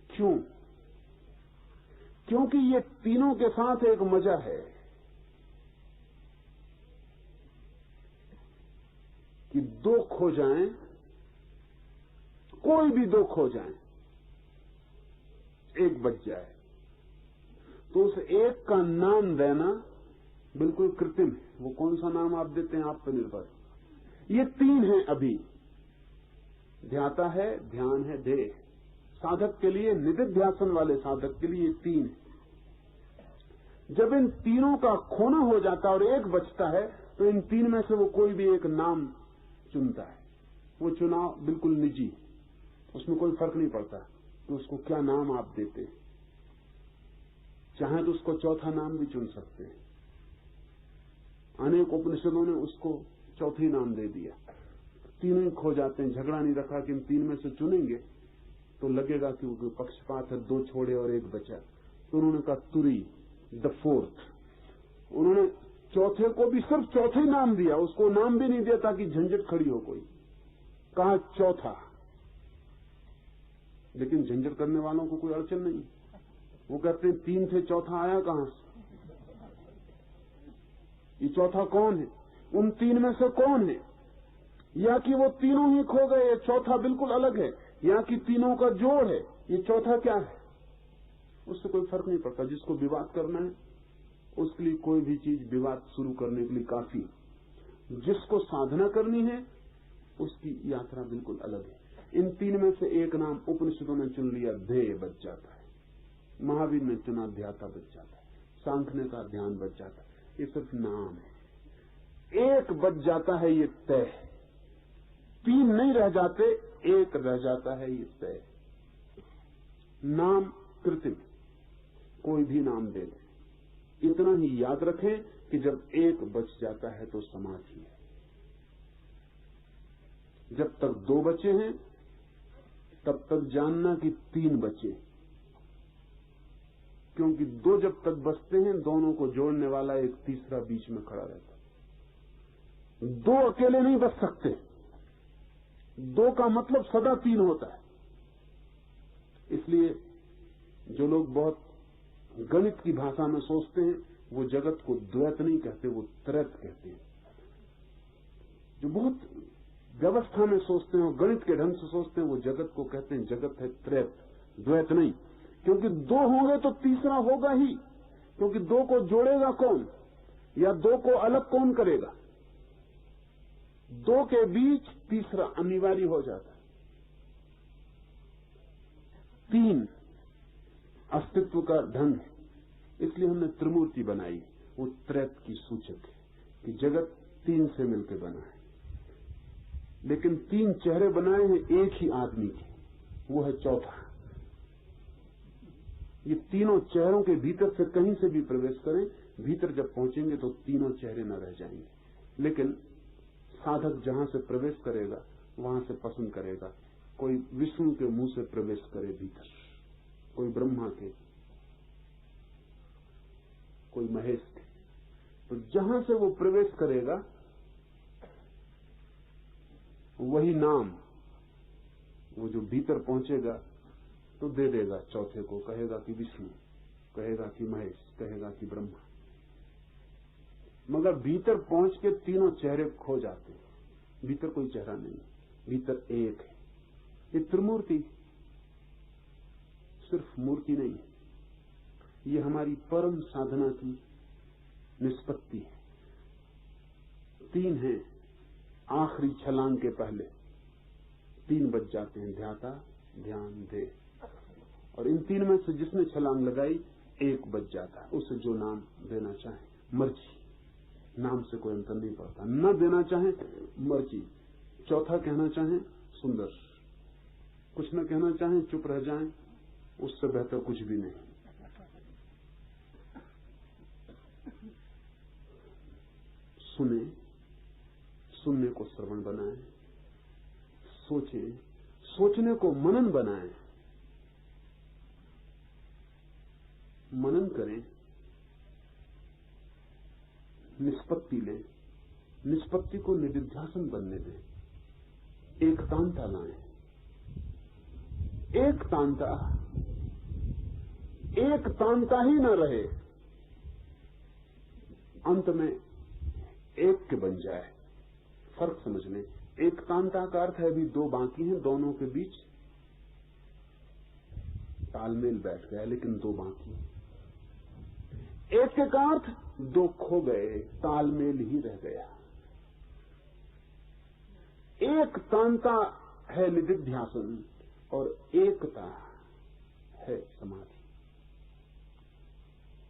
क्यों? क्योंकि ये तीनों के साथ एक मजा है कि दो खो जाएं, कोई भी दो खो जाएं, एक बच जाए। तो उस एक का नाम देना बिल्कुल कृत्रिम है। वो कौन सा नाम आप देते हैं आप पर निर्भर। ये तीन है अभी, ध्याता है, ध्यान है, ध्येय। साधक के लिए, निधिध्यासन वाले साधक के लिए तीन है। जब इन तीनों का खोना हो जाता और एक बचता है, तो इन तीन में से वो कोई भी एक नाम चुनता है। वो चुनाव बिल्कुल निजी, उसमें कोई फर्क नहीं पड़ता कि उसको क्या नाम आप देते हैं। चाहे तो उसको चौथा नाम भी चुन सकते हैं। अनेक उपनिषदों ने उसको चौथी नाम दे दिया। तीनों ही खो जाते हैं। झगड़ा नहीं रखा कि इन तीन में से चुनेंगे तो लगेगा कि वो पक्षपात है, दो छोड़े और एक बचा। तो उन्होंने कहा तुरी, द फोर्थ। उन्होंने चौथे को भी सिर्फ चौथे नाम दिया, उसको नाम भी नहीं दिया ताकि झंझट खड़ी हो कोई। कहा चौथा, लेकिन झंझट करने वालों को कोई अड़चन नहीं। वो कहते हैं तीन थे, चौथा आया कहां से? ये चौथा कौन है? उन तीन में से कौन है? या कि वो तीनों ही खो गए, चौथा बिल्कुल अलग है, या कि तीनों का जोड़ है, ये चौथा क्या है? उससे कोई फर्क नहीं पड़ता। जिसको विवाद करना है उसके लिए कोई भी चीज विवाद शुरू करने के लिए काफी। जिसको साधना करनी है उसकी यात्रा बिल्कुल अलग है। इन तीन में से एक नाम उपनिषदों ने चुन लिया, ध्येय बच जाता है। महावीर ने चुना ध्याता बच जाता है। सांख्य ने कहा ध्यान बच जाता है। ये सिर्फ नाम है। एक बच जाता है ये तय है। तीन नहीं रह जाते, एक रह जाता है ये तय। नाम कृत्रिम, कोई भी नाम दे दे। इतना ही याद रखें कि जब एक बच जाता है तो समाधि है। जब तक दो बचे हैं तब तक जानना कि तीन बचे, क्योंकि दो जब तक बचते हैं दोनों को जोड़ने वाला एक तीसरा बीच में खड़ा रहता है। दो अकेले नहीं बच सकते। दो का मतलब सदा तीन होता है। इसलिए जो लोग बहुत गणित की भाषा में सोचते हैं वो जगत को द्वैत नहीं कहते, वो त्रैत कहते हैं। जो बहुत व्यवस्था में सोचते हैं और गणित के ढंग से सोचते हैं वो जगत को कहते हैं जगत है त्रैत, द्वैत नहीं। क्योंकि दो होंगे तो तीसरा होगा ही, क्योंकि दो को जोड़ेगा कौन या दो को अलग कौन करेगा। दो के बीच तीसरा अनिवार्य हो जाता है। तीन अस्तित्व का ढंग है, इसलिए हमने त्रिमूर्ति बनाई। वो त्रैत की सूचक है कि जगत तीन से मिलकर बना है, लेकिन तीन चेहरे बनाए हैं एक ही आदमी के, वो है चौथा। ये तीनों चेहरों के भीतर से कहीं से भी प्रवेश करें, भीतर जब पहुंचेंगे तो तीनों चेहरे न रह जाएंगे। लेकिन साधक जहां से प्रवेश करेगा वहां से पसंद करेगा। कोई विष्णु के मुंह से प्रवेश करे भीतर, कोई ब्रह्मा के, कोई महेश के। तो जहां से वो प्रवेश करेगा वही नाम, वो जो भीतर पहुंचेगा तो दे देगा चौथे को, कहेगा कि विष्णु, कहेगा कि महेश, कहेगा कि ब्रह्मा। मगर भीतर पहुंच के तीनों चेहरे खो जाते हैं, भीतर कोई चेहरा नहीं, भीतर एक है। ये त्रिमूर्ति सिर्फ मूर्ति नहीं है, ये हमारी परम साधना की निष्पत्ति है। तीन है, आखिरी छलांग के पहले तीन बज जाते हैं, ध्याता, ध्यान, दे। और इन तीन में से जिसने छलांग लगाई एक बज जाता है, उसे जो नाम देना चाहे मर्जी। नाम से कोई अंतर नहीं पड़ता, न देना चाहे मर्जी, चौथा कहना चाहे सुंदर, कुछ न कहना चाहे चुप रह जाएं, उससे बेहतर कुछ भी नहीं। सुने, सुनने को श्रवण बनाएं, सोचे, सोचने को मनन बनाएं, मनन करें, निष्पत्ति लें, निष्पत्ति को निदिध्यासन बनने दें, एकतांता लाएं। एकतांता ही न रहे, अंत में एक के बन जाए। फर्क समझ लें, एकतांता का अर्थ है अभी दो बाकी हैं, दोनों के बीच तालमेल बैठ गया, लेकिन दो बाकी हैं। एक के का अर्थ दो खो गए, तालमेल ही रह गया। एकतांता है निदिध्यासन और एकता है समाधि।